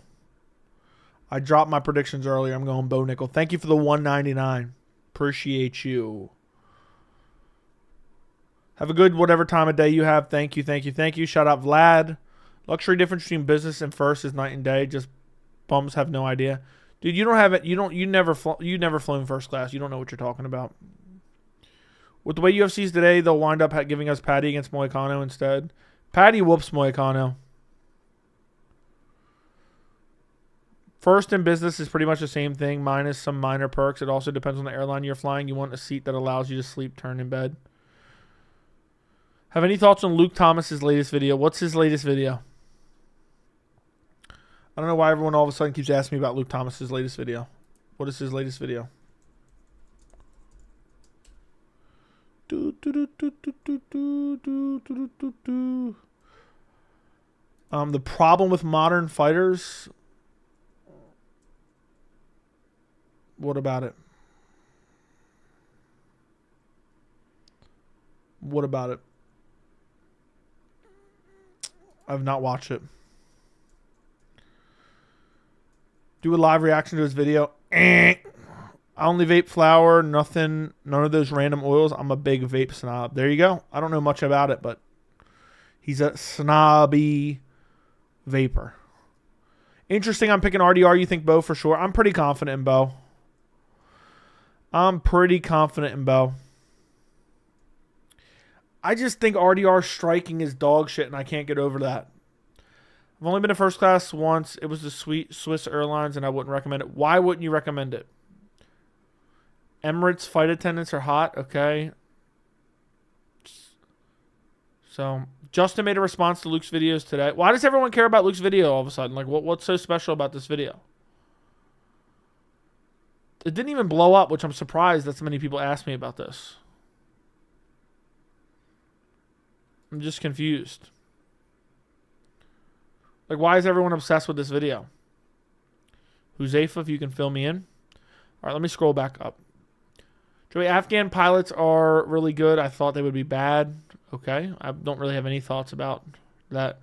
I dropped my predictions earlier. I'm going Bo Nickel. Thank you for the 199. Appreciate you. Have a good whatever time of day you have. Thank you, thank you, thank you. Shout out Vlad. Luxury difference between business and first is night and day. Just bums have no idea. Dude, you don't have it. You never flown first class. You don't know what you're talking about. With the way UFC's today, they'll wind up giving us Paddy against Moicano instead. Paddy whoops Moicano. First in business is pretty much the same thing, minus some minor perks. It also depends on the airline you're flying. You want a seat that allows you to sleep, turn in bed. Have any thoughts on Luke Thomas's latest video? What's his latest video? I don't know why everyone all of a sudden keeps asking me about Luke Thomas's latest video. What is his latest video? The problem with modern fighters. What about it? What about it? I've not watched it. Do a live reaction to his video. I only vape flower, nothing, none of those random oils. I'm a big vape snob. There you go. I don't know much about it, but he's a snobby vapor. Interesting. I'm picking RDR. You think Bo for sure? I'm pretty confident in Bo. I just think RDR striking is dog shit, and I can't get over that. I've only been in first class once. It was the Swiss Airlines, and I wouldn't recommend it. Why wouldn't you recommend it? Emirates flight attendants are hot. Okay. So, Justin made a response to Luke's videos today. Why does everyone care about Luke's video all of a sudden? Like, what's so special about this video? It didn't even blow up, which I'm surprised that so many people asked me about this. I'm just confused. Like, why is everyone obsessed with this video? Huzaifa, if you can fill me in. All right, let me scroll back up. Joey, Afghan pilots are really good. I thought they would be bad. Okay, I don't really have any thoughts about that.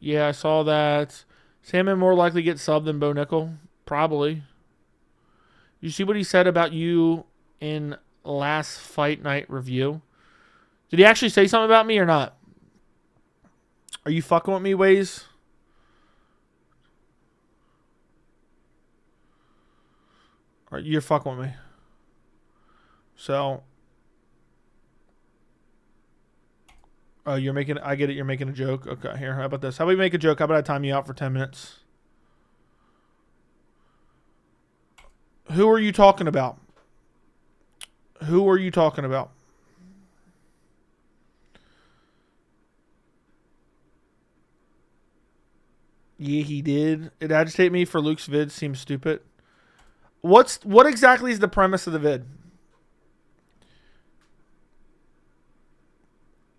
Yeah, I saw that. Salmon more likely get subbed than Bo Nickel. Probably. You see what he said about you in last fight night review? Did he actually say something about me or not? Are you fucking with me, Waze? Or you're fucking with me. So. Oh, you're making... I get it. You're making a joke. Okay, here. How about this? How about we make a joke? How about I time you out for 10 minutes? Who are you talking about? Who are you talking about? Yeah, he did. It agitated me for Luke's vid. Seems stupid. What exactly is the premise of the vid?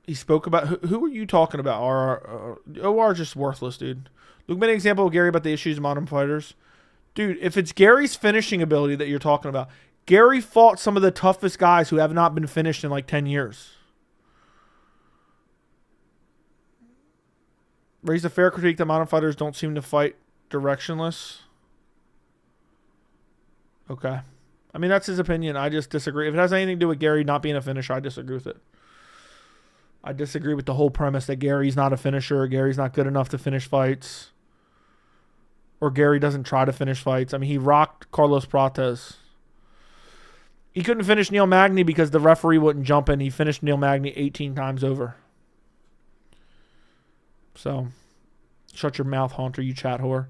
He spoke about... Who are you talking about? OR is just worthless, dude. Luke made an example of Gary about the issues of modern fighters. Dude, if it's Gary's finishing ability that you're talking about, Gary fought some of the toughest guys who have not been finished in like 10 years. Raised a fair critique that modern fighters don't seem to fight directionless. Okay. I mean, that's his opinion. I just disagree. If it has anything to do with Gary not being a finisher, I disagree with it. I disagree with the whole premise that Gary's not a finisher, or Gary's not good enough to finish fights, or Gary doesn't try to finish fights. I mean, he rocked Carlos Prates. He couldn't finish Neil Magny because the referee wouldn't jump in. He finished Neil Magny 18 times over. So, shut your mouth, Haunter, you chat whore.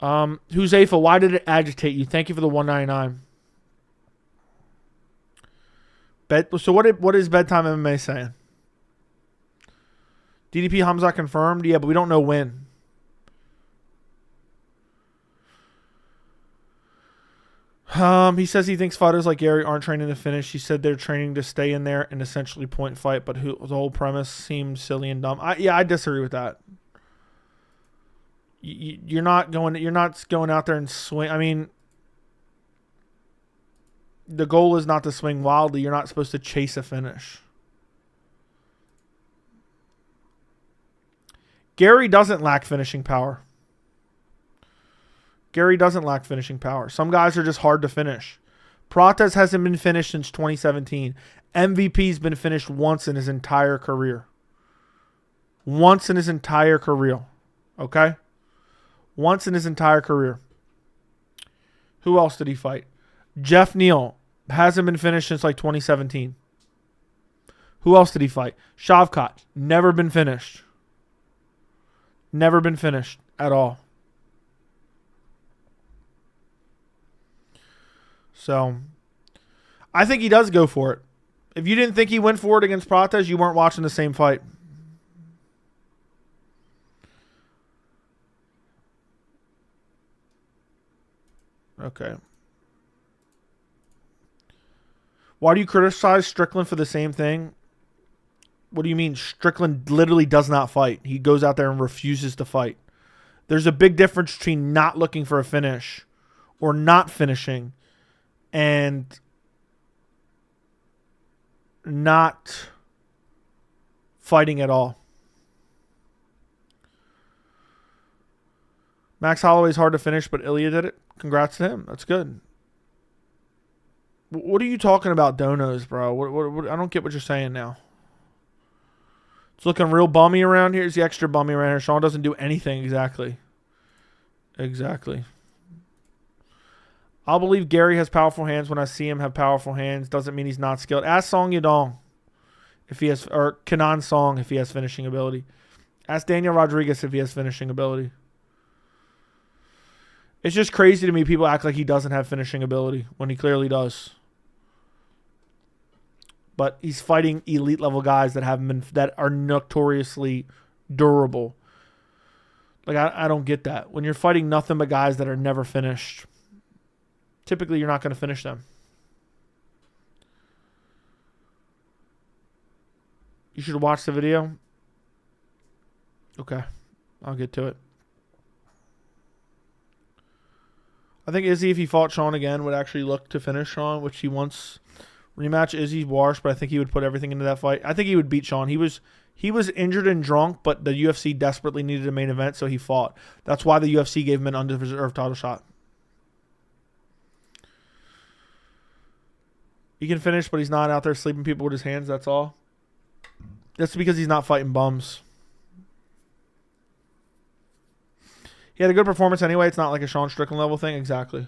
Huzaifa, why did it agitate you? Thank you for the 199. So what is Bedtime MMA saying? DDP Khamzat confirmed? Yeah, but we don't know when. He says he thinks fighters like Gary aren't training to finish. He said they're training to stay in there and essentially point fight, but the whole premise seems silly and dumb. I disagree with that. You're not going out there and swing. I mean, the goal is not to swing wildly. You're not supposed to chase a finish. Gary doesn't lack finishing power. Gary doesn't lack finishing power. Some guys are just hard to finish. Prates hasn't been finished since 2017. MVP's been finished once in his entire career. Once in his entire career. Okay? Once in his entire career. Who else did he fight? Jeff Neal hasn't been finished since like 2017. Who else did he fight? Shavkat. Never been finished. Never been finished at all. So, I think he does go for it. If you didn't think he went for it against Prates, you weren't watching the same fight. Okay. Why do you criticize Strickland for the same thing? What do you mean? Strickland literally does not fight. He goes out there and refuses to fight. There's a big difference between not looking for a finish or not finishing and not fighting at all. Max Holloway's hard to finish, but Ilya did it. Congrats to him. That's good. What are you talking about, donos, bro? What, I don't get what you're saying now. It's looking real bummy around here. It's the extra bummy around here. Sean doesn't do anything exactly. Exactly. I'll believe Gary has powerful hands when I see him have powerful hands. Doesn't mean he's not skilled. Ask Song Yadong if he has, or Kenan Song if he has finishing ability. Ask Daniel Rodriguez if he has finishing ability. It's just crazy to me people act like he doesn't have finishing ability when he clearly does. But he's fighting elite level guys that are notoriously durable. Like I don't get that. When you're fighting nothing but guys that are never finished, typically you're not going to finish them. You should watch the video. Okay, I'll get to it. I think Izzy, if he fought Sean again, would actually look to finish Sean, which he wants. Rematch Izzy's Warsh, but I think he would put everything into that fight. I think he would beat Sean. He was injured and drunk, but the UFC desperately needed a main event, so he fought. That's why the UFC gave him an undeserved title shot. He can finish, but he's not out there sleeping people with his hands, that's all. That's because he's not fighting bums. He had a good performance anyway. It's not like a Sean Strickland level thing. Exactly.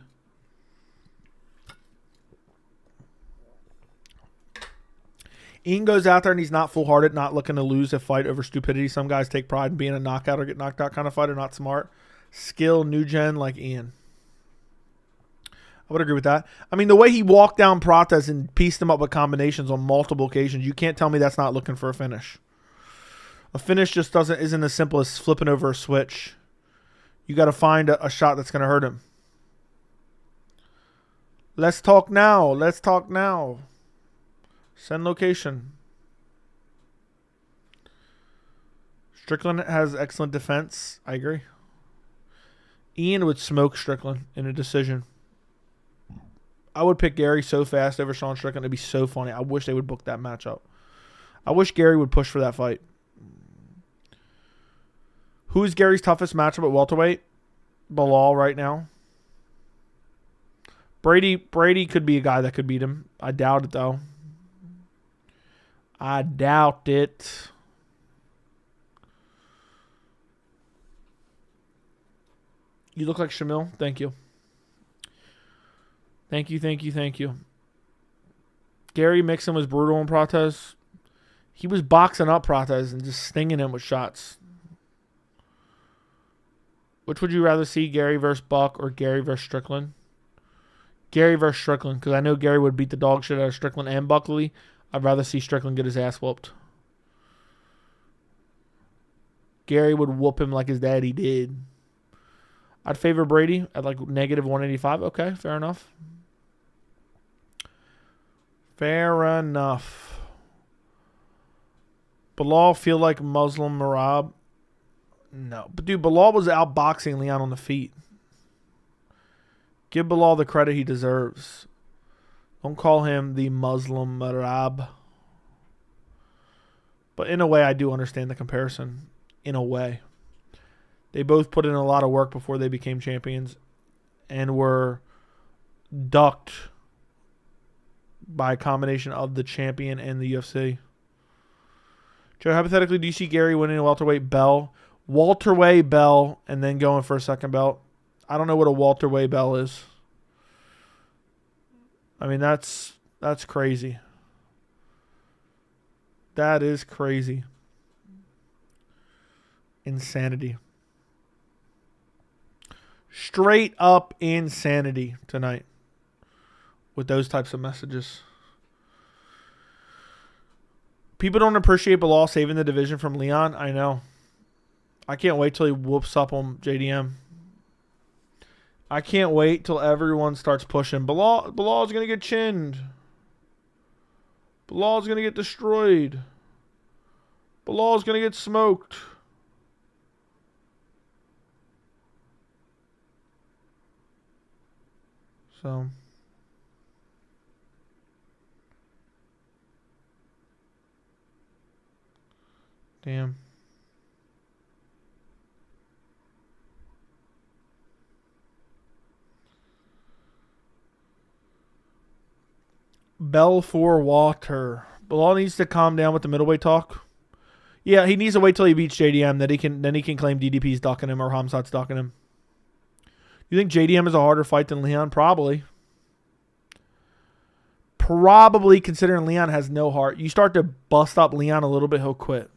Ian goes out there and he's not full-hearted, not looking to lose a fight over stupidity. Some guys take pride in being a knockout or get knocked out kind of fighter, not smart. Skill, new gen like Ian. I would agree with that. I mean, the way he walked down Prates and pieced him up with combinations on multiple occasions, you can't tell me that's not looking for a finish. A finish just isn't as simple as flipping over a switch. You got to find a shot that's going to hurt him. Let's talk now. Let's talk now. Send location. Strickland has excellent defense. I agree. Ian would smoke Strickland in a decision. I would pick Gary so fast over Sean Strickland. It'd be so funny. I wish they would book that matchup. I wish Gary would push for that fight. Who is Gary's toughest matchup at welterweight? Bilal right now. Brady could be a guy that could beat him. I doubt it, though. I doubt it. You look like Shamil. Thank you. Thank you, thank you, thank you. Gary Mixon was brutal on Prates. He was boxing up Prates and just stinging him with shots. Which would you rather see, Gary versus Buck or Gary versus Strickland? Gary versus Strickland, because I know Gary would beat the dog shit out of Strickland and Buckley. I'd rather see Strickland get his ass whooped. Gary would whoop him like his daddy did. I'd favor Brady at like -185. Okay, fair enough. Fair enough. Bilal feel like Muslim Marab? No. But, dude, Bilal was outboxing Leon on the feet. Give Bilal the credit he deserves. Don't call him the Muslim Marab. But in a way, I do understand the comparison. In a way. They both put in a lot of work before they became champions and were ducked by a combination of the champion and the UFC. Joe, hypothetically, do you see Gary winning a welterweight bell? Welterweight bell and then going for a second belt? I don't know what a welterweight bell is. I mean, that's crazy. That is crazy. Insanity. Straight up insanity tonight with those types of messages. People don't appreciate Bilal saving the division from Leon. I know. I can't wait till he whoops up on JDM. I can't wait till everyone starts pushing. Bilal's going to get chinned. Bilal's going to get destroyed. Bilal's going to get smoked. So, damn. Belfort Water. Bilal needs to calm down with the middleweight talk. Yeah, he needs to wait till he beats JDM. Then he can claim DDP's ducking him or Khamzat's ducking him. You think JDM is a harder fight than Leon? Probably. Probably, considering Leon has no heart. You start to bust up Leon a little bit, he'll quit.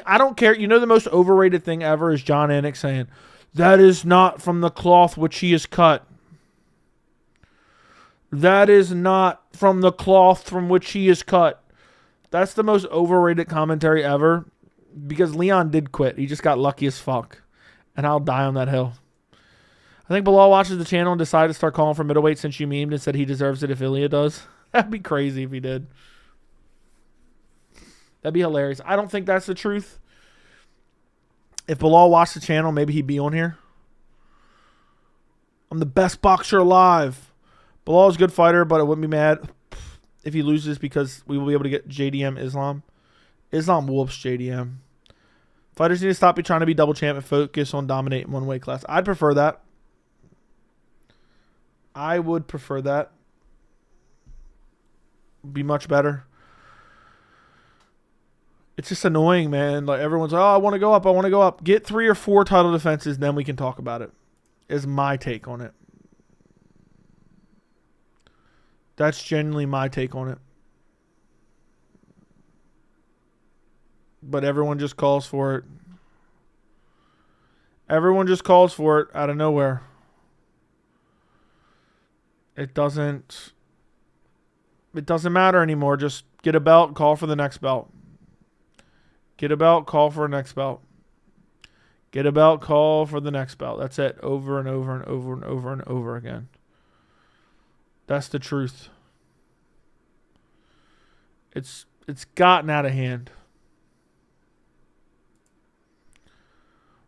I don't care. You know the most overrated thing ever is John Anik saying, that is not from the cloth which he is cut. That is not from the cloth from which he is cut. That's the most overrated commentary ever because Leon did quit. He just got lucky as fuck. And I'll die on that hill. I think Bilal watches the channel and decided to start calling for middleweight since you memed and said he deserves it if Ilya does. That'd be crazy if he did. That'd be hilarious. I don't think that's the truth. If Bilal watched the channel, maybe he'd be on here. I'm the best boxer alive. Bilal's a good fighter, but I wouldn't be mad if he loses because we will be able to get JDM Islam. Islam whoops JDM. Fighters need to stop trying to be double champ and focus on dominating one weight class. I'd prefer that. I would prefer that. Be much better. It's just annoying, man. Like everyone's like, oh, I want to go up. I want to go up. Get 3 or 4 title defenses, then we can talk about it. Is my take on it. That's genuinely my take on it. But everyone just calls for it. Everyone just calls for it out of nowhere. It doesn't matter anymore. Just get a belt, call for the next belt. Get a belt, call for the next belt. Get a belt, call for the next belt. That's it. Over and over and over and over and over again. That's the truth. It's gotten out of hand.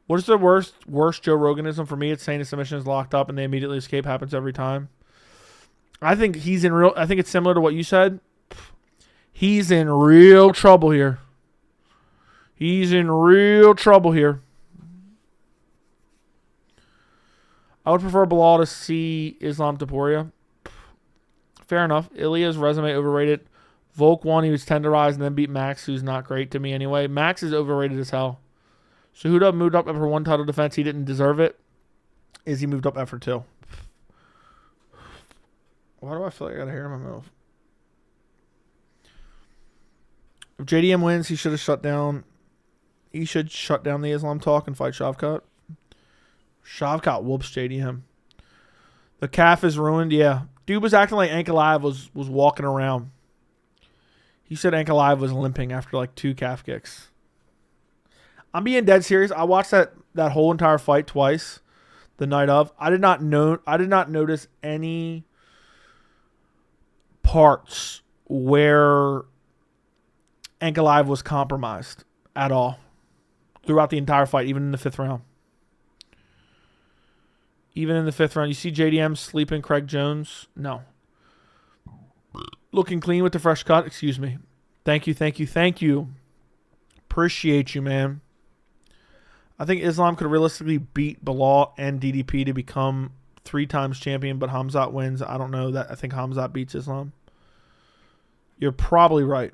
What is the worst Joe Roganism for me? It's saying a submission is locked up and they immediately escape. Happens every time. I think I think it's similar to what you said. He's in real trouble here. He's in real trouble here. I would prefer Bilal to see Islam to Poirier. Fair enough. Ilya's resume overrated. Volk won. He was tenderized and then beat Max, who's not great to me anyway. Max is overrated as hell. Cejudo moved up after 1 title defense. He didn't deserve it. Izzy moved up after 2. Why do I feel like I got a hair in my mouth? If JDM wins, he should have shut down. He should shut down the Islam talk and fight Shavkat. Shavkat whoops JDM. The calf is ruined. Yeah. Dude was acting like Ankalaev was walking around. He said Ankalaev was limping after like 2 calf kicks. I'm being dead serious. I watched that whole entire fight twice the night of. I did not notice any parts where Ankalaev was compromised at all throughout the entire fight, even in the 5th round. Even in the 5th round. You see JDM sleeping Craig Jones? No. Looking clean with the fresh cut. Excuse me. Thank you, thank you, thank you. Appreciate you, man. I think Islam could realistically beat Bilal and DDP to become 3 times champion, but Khamzat wins. I don't know that. I think Khamzat beats Islam. You're probably right.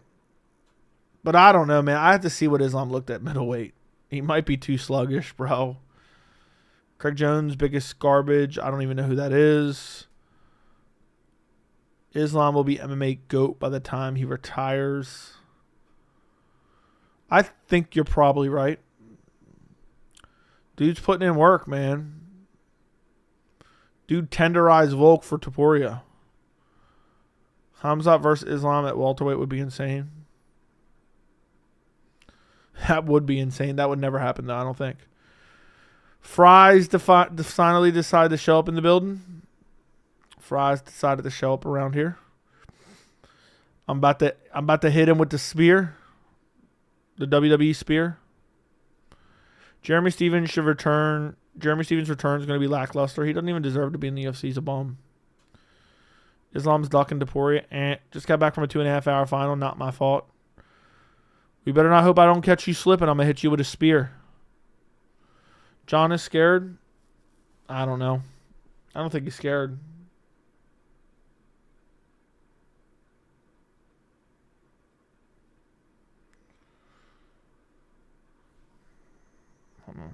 But I don't know, man. I have to see what Islam looked at middleweight. He might be too sluggish, bro. Craig Jones, biggest garbage. I don't even know who that is. Islam will be MMA GOAT by the time he retires. I think you're probably right. Dude's putting in work, man. Dude tenderized Volk for Topuria. Khamzat versus Islam at welterweight would be insane. That would be insane. That would never happen, though, I don't think. Fries finally decided to show up in the building. Fries decided to show up around here. I'm about to hit him with the spear. The WWE spear. Jeremy Stevens should return Jeremy Stevens' return is going to be lackluster. He doesn't even deserve to be in the UFC. He's a bum. Islam's ducking to Poirier. Just got back from a 2.5-hour final. Not my fault. We better not hope I don't catch you slipping. I'm going to hit you with a spear. John is scared. I don't know. I don't think he's scared. Hold on.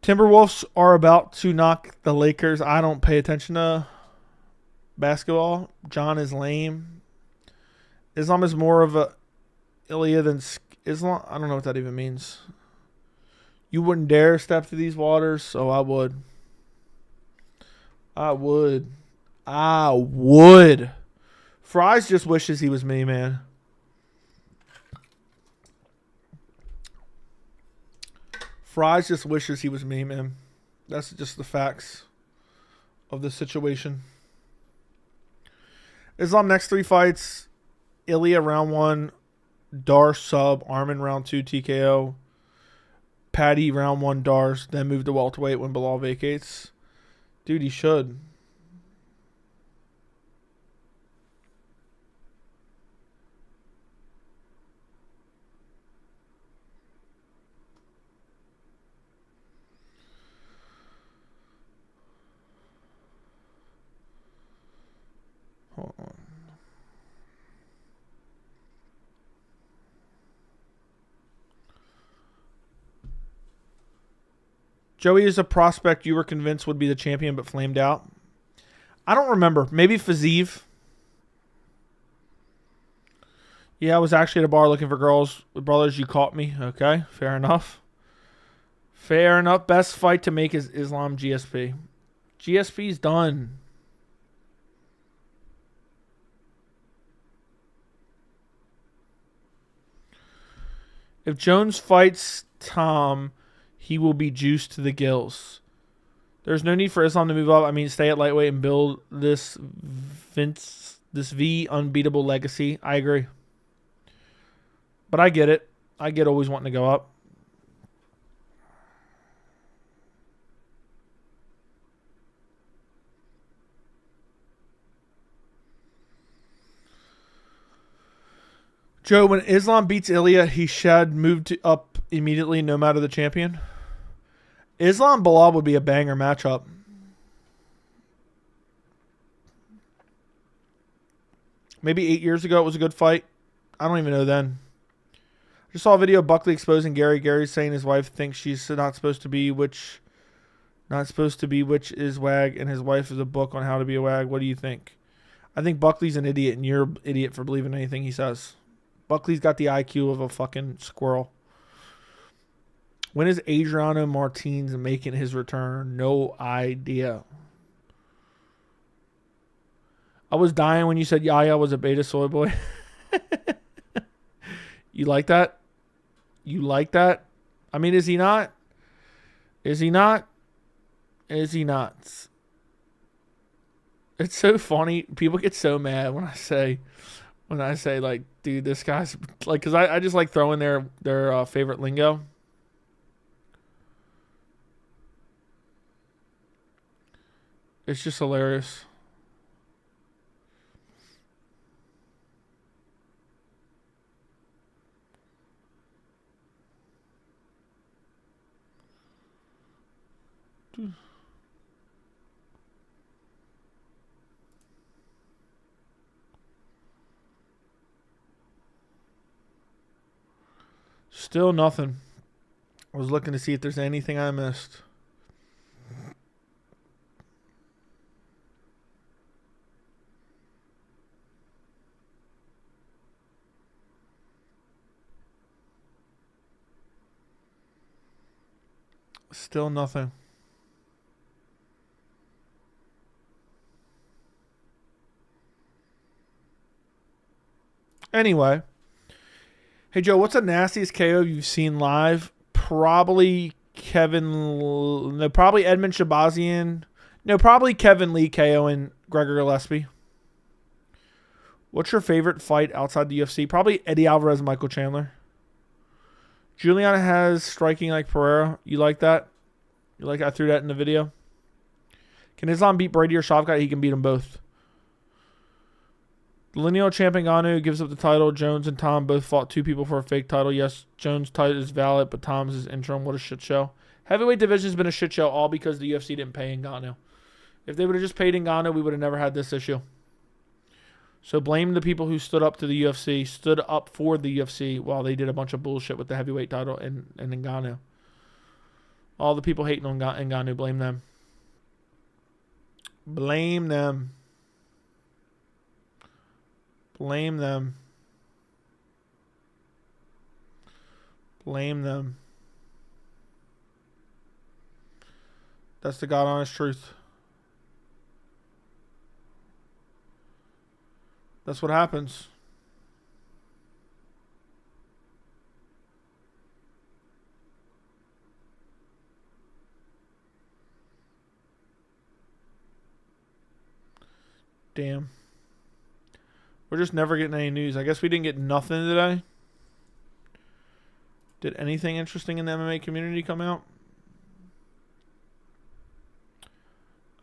Timberwolves are about to knock the Lakers. I don't pay attention to basketball. John is lame. Islam is more of a Ilya than Islam. I don't know what that even means. You wouldn't dare step to these waters, so I would. I would. Fries just wishes he was me, man. Fries just wishes he was me, man. That's just the facts of the situation. Islam next 3 fights. Ilya round 1. Dar sub. Armin round 2 TKO. Patty round 1 Dars. Then move to welterweight when Bilal vacates. Dude, he should. Hold on. Joey is a prospect you were convinced would be the champion but flamed out. I don't remember. Maybe Fazeev. Yeah, I was actually at a bar looking for girls with brothers. You caught me. Okay, fair enough. Fair enough. Best fight to make is Islam GSP. GSP's done. If Jones fights Tom, he will be juiced to the gills. There's no need for Islam to move up. I mean, stay at lightweight and build this V unbeatable legacy. I agree. But I get it. I get always wanting to go up. Joe, when Islam beats Ilya, he should move up immediately no matter the champion. Islam Bilal would be a banger matchup. Maybe 8 years ago it was a good fight. I don't even know then. I just saw a video of Buckley exposing Gary. Gary's saying his wife thinks she's not supposed to be which is wag, and his wife is a book on how to be a wag. What do you think? I think Buckley's an idiot, and you're an idiot for believing anything he says. Buckley's got the IQ of a fucking squirrel. When is Adriano Martins making his return? No idea. I was dying when you said Yaya was a beta soy boy. You like that? You like that? I mean, is he not? Is he not? Is he not? It's so funny. People get so mad when I say like, dude, this guy's like, because I just like throwing their favorite lingo. It's just hilarious. Dude. Still nothing. I was looking to see if there's anything I missed. Still nothing. Anyway. Hey, Joe, what's the nastiest KO you've seen live? Probably Edmund Shabazian. No, probably Kevin Lee KOing Gregor Gillespie. What's your favorite fight outside the UFC? Probably Eddie Alvarez and Michael Chandler. Juliana has striking like Pereira. You like that? You like I threw that in the video? Can Islam beat Brady or Shavkat? He can beat them both. The lineal champ Ngannou gives up the title. Jones and Tom both fought 2 people for a fake title. Yes, Jones' title is valid, but Tom's is interim. What a shit show. Heavyweight division has been a shit show all because the UFC didn't pay Ngannou. If they would have just paid Ngannou, we would have never had this issue. So blame the people who stood up to the UFC, stood up for the UFC while they did a bunch of bullshit with the heavyweight title and Ngannou. All the people hating on Ngannou, blame them. Blame them. Blame them. Blame them. That's the God honest truth. That's what happens. Damn. We're just never getting any news. I guess we didn't get nothing today. Did anything interesting in the MMA community come out?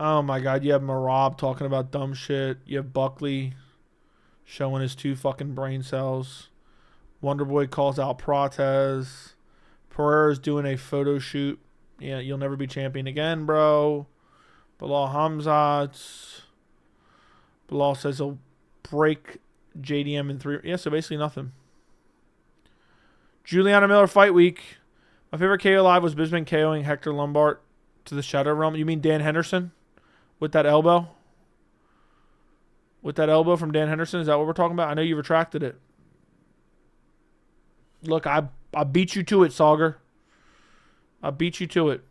Oh my God. You have Marab talking about dumb shit. You have Buckley showing his 2 fucking brain cells. Wonderboy calls out Protez. Pereira's doing a photo shoot. Yeah, you'll never be champion again, bro. Bilal Khamzat. Bilal says he'll break JDM in 3. Yeah, so basically nothing. Juliana Miller fight week. My favorite KO live was Bisping KOing Hector Lombard to the Shadow Realm. You mean Dan Henderson? With that elbow? With that elbow from Dan Henderson? Is that what we're talking about? I know you retracted it. Look, I beat you to it, Sauger. I beat you to it.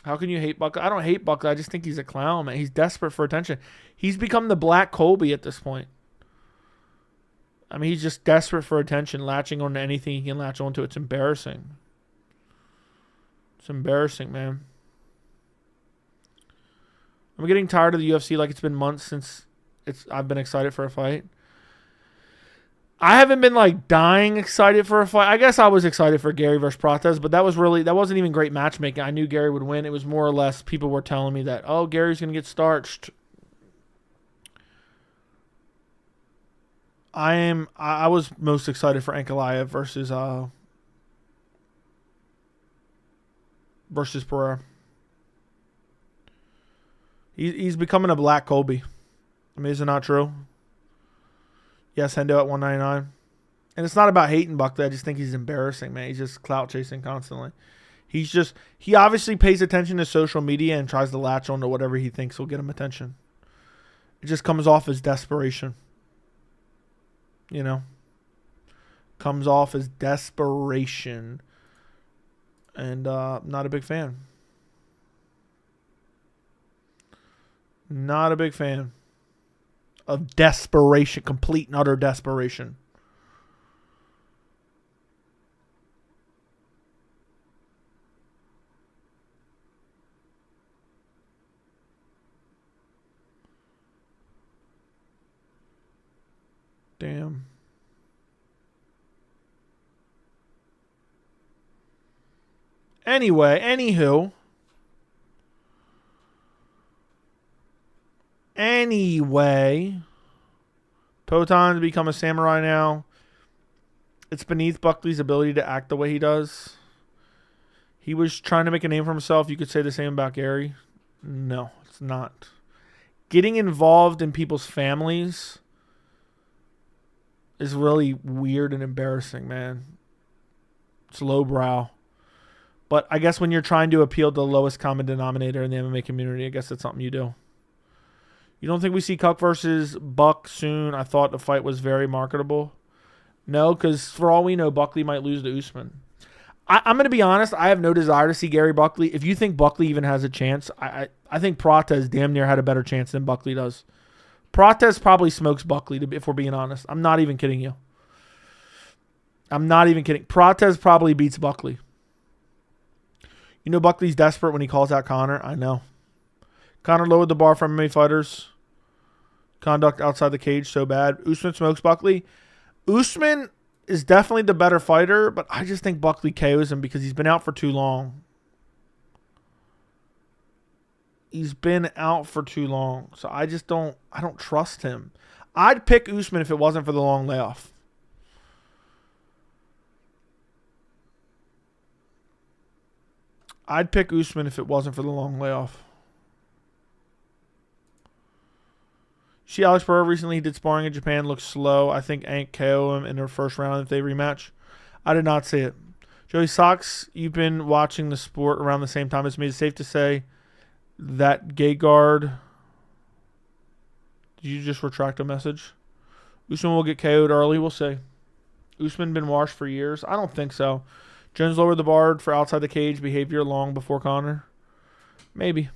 How can you hate Buckley? I don't hate Buckley. I just think he's a clown, man. He's desperate for attention. He's become the Black Colby at this point. I mean, he's just desperate for attention, latching on to anything he can latch onto. It's embarrassing. It's embarrassing, man. I'm getting tired of the UFC. Like, it's been months since I've been excited for a fight. I haven't been like dying excited for a fight. I guess I was excited for Gary versus Protez, but that wasn't even great matchmaking. I knew Gary would win. It was more or less people were telling me that, oh, Gary's gonna get starched. I was most excited for Ankalaev versus Pereira. He's becoming a Black Colby. I mean, is it not true? Yes, Hendo at 199. And it's not about hating Buckley. I just think he's embarrassing, man. He's just clout chasing constantly. He obviously pays attention to social media and tries to latch on to whatever he thinks will get him attention. It just comes off as desperation. You know? Comes off as desperation. And not a big fan. Not a big fan of desperation, complete and utter desperation. Damn. Anyway, anyway, Poton's become a samurai now. It's beneath Buckley's ability to act the way he does. He was trying to make a name for himself. You could say the same about Gary. No, it's not. Getting involved in people's families is really weird and embarrassing, man. It's lowbrow. But I guess when you're trying to appeal to the lowest common denominator in the MMA community, I guess that's something you do. You don't think we see Cuck versus Buck soon? I thought the fight was very marketable. No, because for all we know, Buckley might lose to Usman. I'm going to be honest. I have no desire to see Gary Buckley. If you think Buckley even has a chance, I think Protez damn near had a better chance than Buckley does. Protez probably smokes Buckley, if we're being honest. I'm not even kidding you. I'm not even kidding. Protez probably beats Buckley. You know Buckley's desperate when he calls out Conor. I know. Conor lowered the bar for MMA fighters. Conduct outside the cage so bad. Usman smokes Buckley. Usman is definitely the better fighter, but I just think Buckley KOs him because he's been out for too long. He's been out for too long. So I don't trust him. I'd pick Usman if it wasn't for the long layoff. I'd pick Usman if it wasn't for the long layoff. See Alex Pereira recently did sparring in Japan. Looks slow. I think Ant KO him in their first round if they rematch. I did not see it. Joey Sox, you've been watching the sport around the same time as me. It's safe to say that Gegard... Did you just retract a message? Usman will get KO'd early. We'll see. Usman been washed for years? I don't think so. Jones lowered the bar for outside the cage behavior long before Conor. Maybe.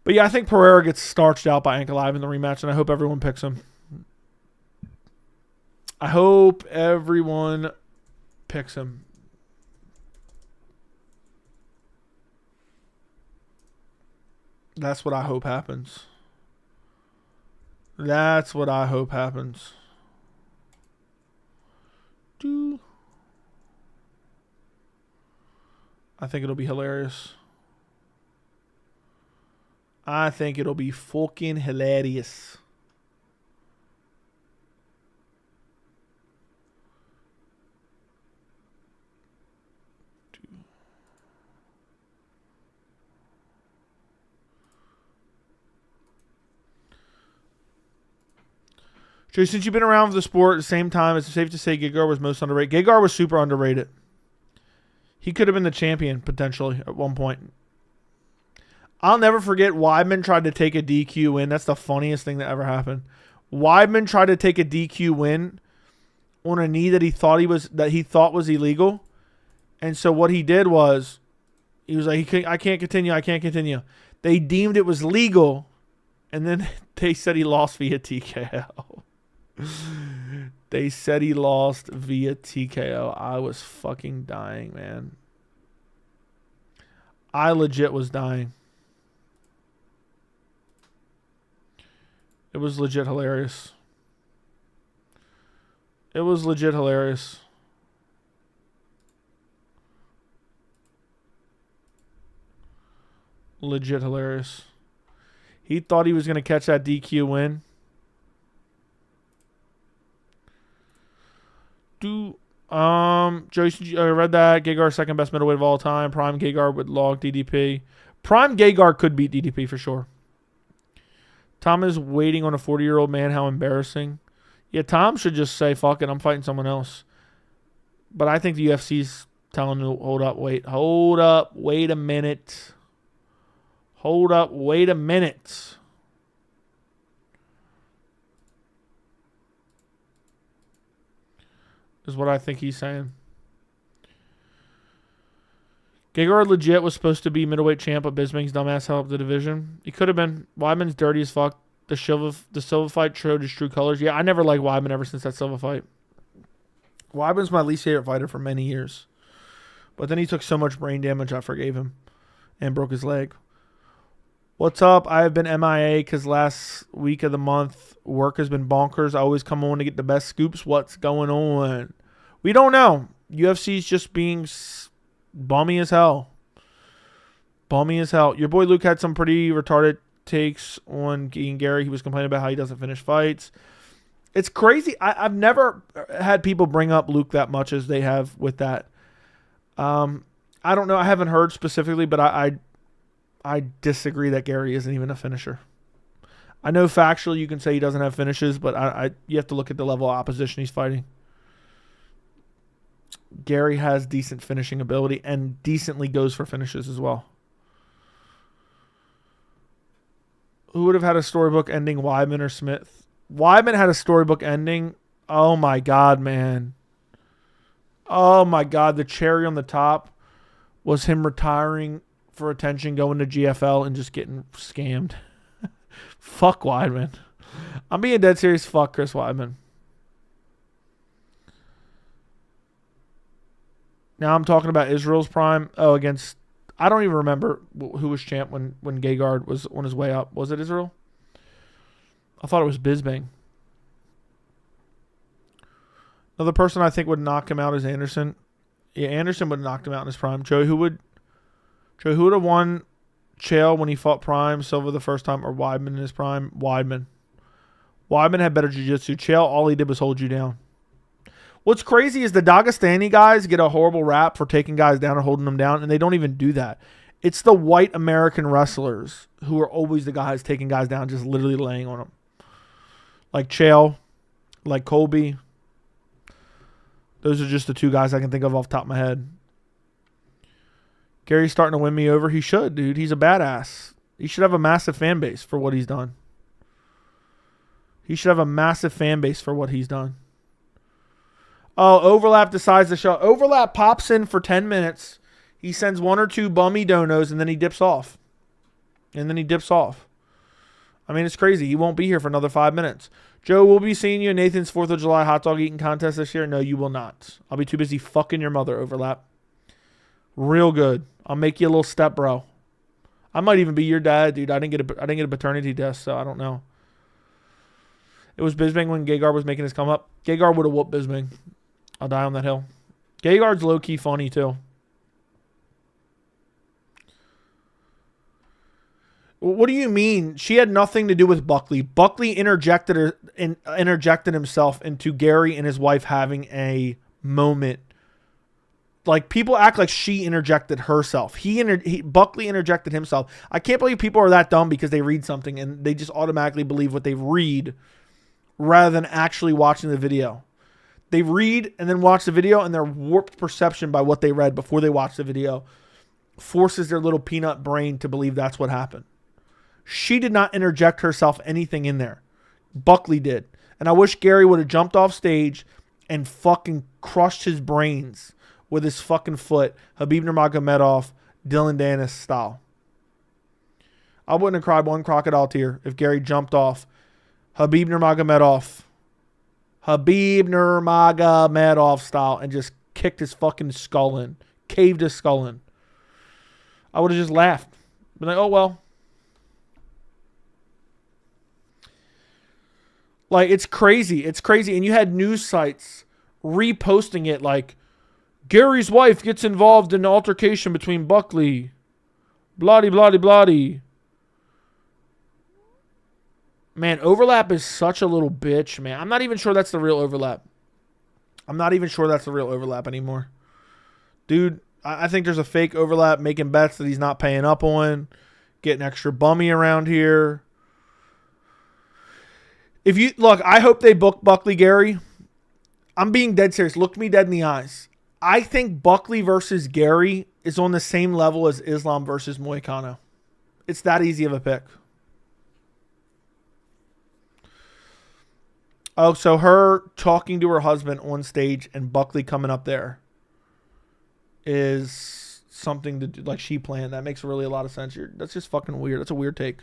But yeah, I think Pereira gets starched out by Ankalaev in the rematch, and I hope everyone picks him. I hope everyone picks him. That's what I hope happens. That's what I hope happens. I think it'll be hilarious. I think it'll be fucking hilarious. Joe, since you've been around for the sport at the same time, it's safe to say Gegard was most underrated. Gegard was super underrated. He could have been the champion, potentially, at one point. I'll never forget Weidman tried to take a DQ win. That's the funniest thing that ever happened. Weidman tried to take a DQ win on a knee that he thought was illegal. And so what he did was, he was like, I can't continue. They deemed it was legal, and then they said he lost via TKO. They said he lost via TKO. I was fucking dying, man. I legit was dying. It was legit hilarious. It was legit hilarious. Legit hilarious. He thought he was going to catch that DQ win. Joey, I read that. Gegard second best middleweight of all time. Prime Gegard would log DDP. Prime Gegard could beat DDP for sure. Tom is waiting on a 40-year-old man. How embarrassing. Yeah, Tom should just say, fuck it, I'm fighting someone else. But I think the UFC's telling him, hold up, wait a minute. Is what I think he's saying. Gegard legit was supposed to be middleweight champ, but Bisping's dumbass held up the division. He could have been. Weidman's dirty as fuck. The Silva fight showed his true colors. Yeah, I never liked Weidman ever since that Silva fight. Weidman's my least favorite fighter for many years. But then he took so much brain damage, I forgave him. And broke his leg. What's up? I have been MIA because last week of the month, work has been bonkers. I always come on to get the best scoops. What's going on? We don't know. UFC's just being bummy as hell. Bummy as hell. Your boy Luke had some pretty retarded takes on Ian Gary. He was complaining about how he doesn't finish fights. It's crazy. I've never had people bring up Luke that much as they have with that. I don't know. I haven't heard specifically, but I disagree that Gary isn't even a finisher. I know factually you can say he doesn't have finishes, but you have to look at the level of opposition he's fighting. Gary has decent finishing ability and decently goes for finishes as well. Who would have had a storybook ending, Weidman or Smith? Weidman had a storybook ending. Oh my God, man. Oh my God. The cherry on the top was him retiring for attention, going to GFL and just getting scammed. Fuck Weidman. I'm being dead serious. Fuck Chris Weidman. Now I'm talking about Israel's prime. Oh, against... I don't even remember who was champ when Gegard was on his way up. Was it Israel? I thought it was Bisping. Another person I think would knock him out is Anderson. Yeah, Anderson would have knocked him out in his prime. Joe, who would have won Chael when he fought Prime, Silva the first time, or Weidman in his prime? Weidman. Weidman had better jiu-jitsu. Chael, all he did was hold you down. What's crazy is the Dagestani guys get a horrible rap for taking guys down and holding them down, and they don't even do that. It's the white American wrestlers who are always the guys taking guys down, just literally laying on them. Like Chael, like Colby. Those are just the two guys I can think of off the top of my head. Gary's starting to win me over. He should, dude. He's a badass. He should have a massive fan base for what he's done. He should have a massive fan base for what he's done. Oh, Overlap decides to show. Overlap pops in for 10 minutes. He sends one or two bummy donos, and then he dips off. I mean, it's crazy. He won't be here for another 5 minutes. Joe, we'll be seeing you in Nathan's 4th of July hot dog eating contest this year. No, you will not. I'll be too busy fucking your mother, Overlap. Real good. I'll make you a little step, bro. I might even be your dad, dude. I didn't get a paternity test, so I don't know. It was Bisping when Gegard was making his come up. Gegard would have whooped Bisping. I'll die on that hill. Gegard's low-key funny, too. What do you mean? She had nothing to do with Buckley. Buckley interjected himself into Gary and his wife having a moment. Like, people act like she interjected herself. Buckley interjected himself. I can't believe people are that dumb because they read something and they just automatically believe what they read rather than actually watching the video. They read and then watch the video, and their warped perception by what they read before they watch the video forces their little peanut brain to believe that's what happened. She did not interject herself anything in there. Buckley did. And I wish Gary would have jumped off stage and fucking crushed his brains with his fucking foot, Khabib Nurmagomedov, Dylan Dennis style. I wouldn't have cried one crocodile tear if Gary jumped off Khabib Nurmagomedov style and just kicked his fucking skull in, caved his skull in. I would have just laughed. Been like, oh well. Like, it's crazy. It's crazy. And you had news sites reposting it like, Gary's wife gets involved in an altercation between Buckley. Bloody, bloody, bloody. Man, Overlap is such a little bitch, man. I'm not even sure that's the real Overlap. Anymore. Dude, I think there's a fake Overlap making bets that he's not paying up on. Getting extra bummy around here. If you look, I hope they book Buckley Gary. I'm being dead serious. Look me dead in the eyes. I think Buckley versus Gary is on the same level as Islam versus Moicano. It's that easy of a pick. Oh, so her talking to her husband on stage and Buckley coming up there is something to do, like she planned. That makes really a lot of sense. That's just fucking weird. That's a weird take.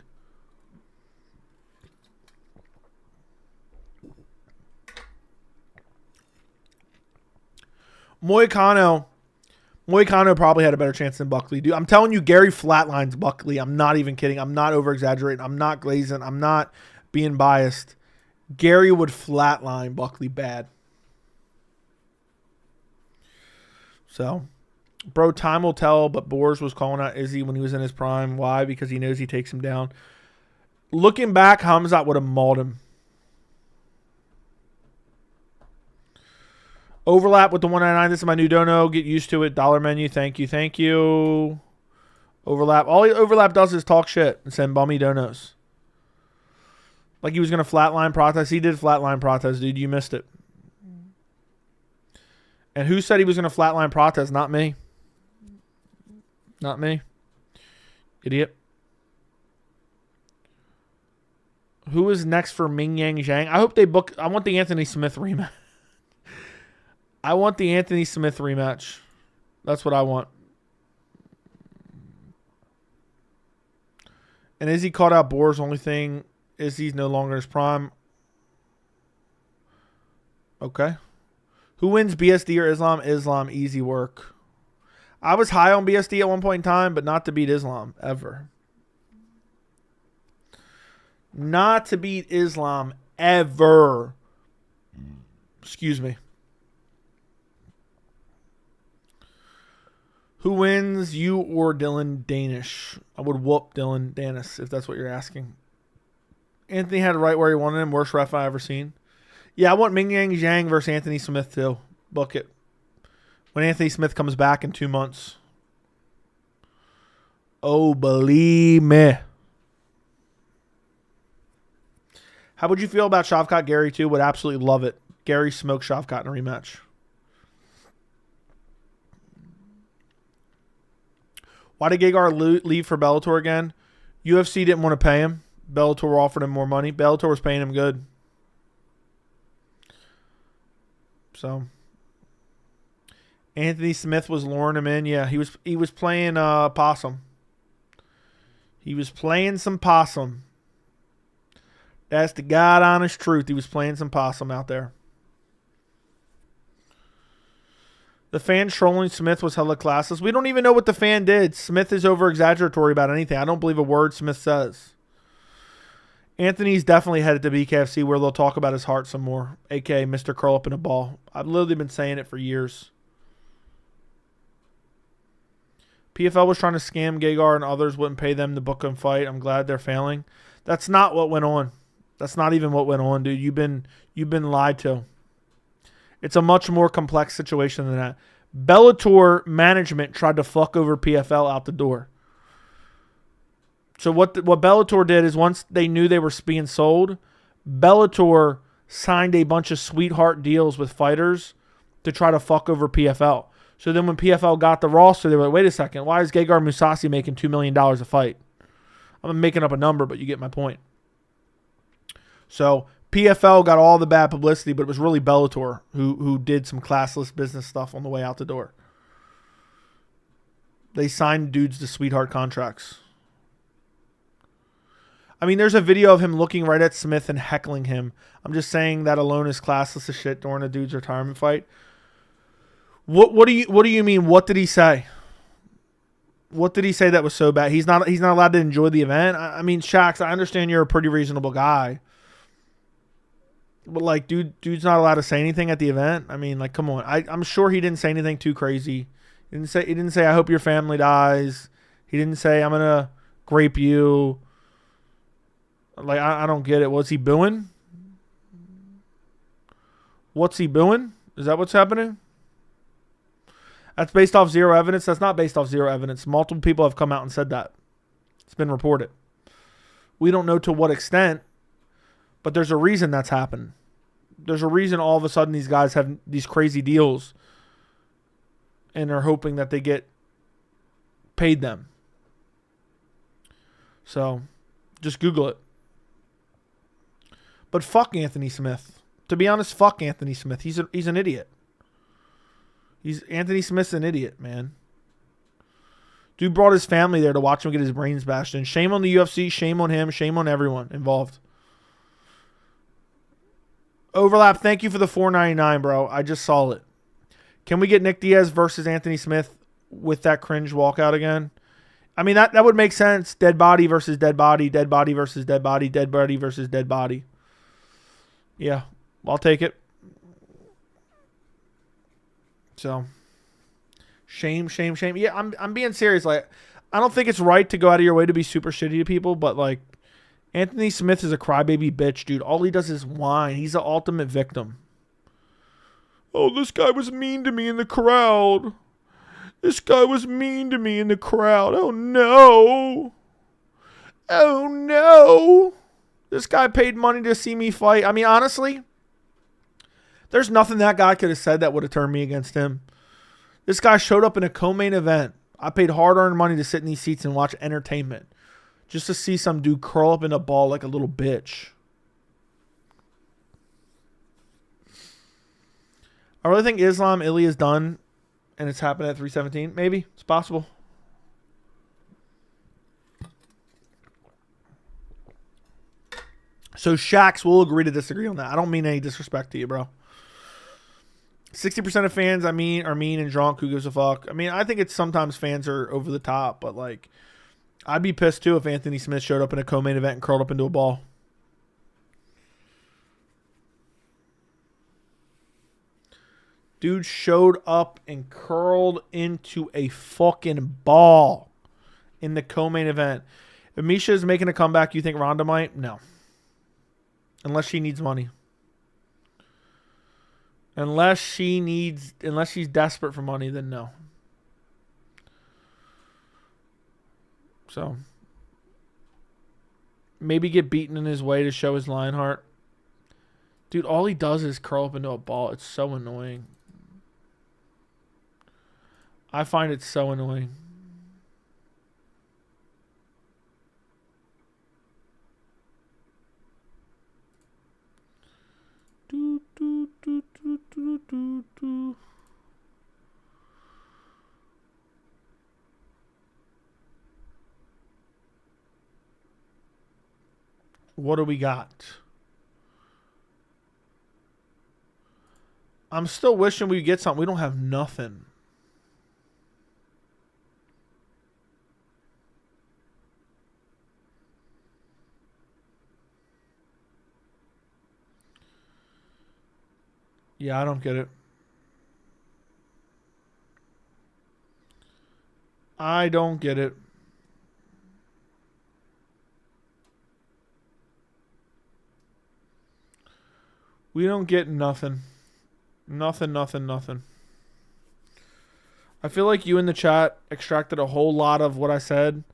Moicano probably had a better chance than Buckley. Dude, I'm telling you, Gary flatlines Buckley. I'm not even kidding. I'm not over-exaggerating. I'm not glazing. I'm not being biased. Gary would flatline Buckley bad. So, bro, time will tell, but Boers was calling out Izzy when he was in his prime. Why? Because he knows he takes him down. Looking back, Khamzat would have mauled him. Overlap with the 199. This is my new dono. Get used to it. Dollar menu. Thank you. Thank you. Overlap. All Overlap does is talk shit and send bummy donos. Like he was going to flatline protest. He did flatline protest, dude. You missed it. And who said he was going to flatline protest? Not me. Not me. Idiot. Who is next for Ming Yang Zhang? I hope they book. I want the Anthony Smith rematch. I want the Anthony Smith rematch. That's what I want. And Izzy caught out Boer's. Only thing is he's no longer his prime. Okay. Who wins BSD or Islam? Islam, easy work. I was high on BSD at one point in time, but not to beat Islam, ever. Not to beat Islam, ever. Excuse me. Who wins, you or Dylan Danish? I would whoop Dylan Danis, if that's what you're asking. Anthony had it right where he wanted him. Worst ref I ever seen. Yeah, I want Ming Yang Zhang versus Anthony Smith, too. Book it. When Anthony Smith comes back in 2 months. Oh, believe me. How would you feel about Shavkat Gary, too? Would absolutely love it. Gary smoked Shavkat in a rematch. Why did Gegard leave for Bellator again? UFC didn't want to pay him. Bellator offered him more money. Bellator was paying him good. So Anthony Smith was luring him in. Yeah, he was playing possum. He was playing some possum. That's the God honest truth. He was playing some possum out there. The fan trolling Smith was hella classless. We don't even know what the fan did. Smith is over-exaggeratory about anything. I don't believe a word Smith says. Anthony's definitely headed to BKFC where they'll talk about his heart some more, a.k.a. Mr. Curl Up in a Ball. I've literally been saying it for years. PFL was trying to scam Gegard and others wouldn't pay them to book and fight. I'm glad they're failing. That's not what went on. That's not even what went on, dude. You've been lied to. It's a much more complex situation than that. Bellator management tried to fuck over PFL out the door. So what Bellator did is once they knew they were being sold, Bellator signed a bunch of sweetheart deals with fighters to try to fuck over PFL. So then when PFL got the roster, they were like, wait a second, why is Gegard Mousasi making $2 million a fight? I'm making up a number, but you get my point. So PFL got all the bad publicity, but it was really Bellator who did some classless business stuff on the way out the door. They signed dudes to sweetheart contracts. I mean, there's a video of him looking right at Smith and heckling him. I'm just saying that alone is classless as shit during a dude's retirement fight. What do you mean? What did he say? What did he say that was so bad? He's not allowed to enjoy the event. I mean, Shax, I understand you're a pretty reasonable guy. But, like, dude's not allowed to say anything at the event. I mean, like, come on. I'm sure he didn't say anything too crazy. He didn't say I hope your family dies. He didn't say I'm gonna grape you. Like, I don't get it. Was he booing? What's he booing? Is that what's happening? That's based off zero evidence. That's not based off zero evidence. Multiple people have come out and said that. It's been reported. We don't know to what extent. But there's a reason that's happened. There's a reason all of a sudden these guys have these crazy deals and are hoping that they get paid them. So, just Google it. But fuck Anthony Smith. To be honest, fuck Anthony Smith. He's an idiot. Anthony Smith's an idiot, man. Dude brought his family there to watch him get his brains bashed in. Shame on the UFC. Shame on him. Shame on everyone involved. Overlap, thank you for the $4.99, bro. I just saw it. Can we get Nick Diaz versus Anthony Smith with that cringe walkout again? I mean, that would make sense. Dead body versus dead body, dead body versus dead body, dead body versus dead body. Yeah, I'll take it. So, shame. Yeah, I'm being serious. Like, I don't think it's right to go out of your way to be super shitty to people, but, like, Anthony Smith is a crybaby bitch, dude. All he does is whine. He's the ultimate victim. Oh, this guy was mean to me in the crowd. This guy was mean to me in the crowd. Oh, no. Oh, no. This guy paid money to see me fight. I mean, honestly, there's nothing that guy could have said that would have turned me against him. This guy showed up in a co-main event. I paid hard-earned money to sit in these seats and watch entertainment. Just to see some dude curl up in a ball like a little bitch. I really think Islam Ilya is done and it's happened at 317. Maybe. It's possible. So Shax will agree to disagree on that. I don't mean any disrespect to you, bro. 60% of fans, are mean and drunk. Who gives a fuck? I mean, I think it's sometimes fans are over the top, but like, I'd be pissed too if Anthony Smith showed up in a co-main event and curled up into a ball. Dude showed up and curled into a fucking ball in the co-main event. If Misha is making a comeback, you think Ronda might? No. Unless she needs money. Unless she's desperate for money, then no. So, maybe get beaten in his way to show his Lionheart. Dude, all he does is curl up into a ball. It's so annoying. I find it so annoying. What do we got? I'm still wishing we get something. We don't have nothing. Yeah, I don't get it. I don't get it. We don't get nothing. Nothing. I feel like you in the chat extracted a whole lot of what I said.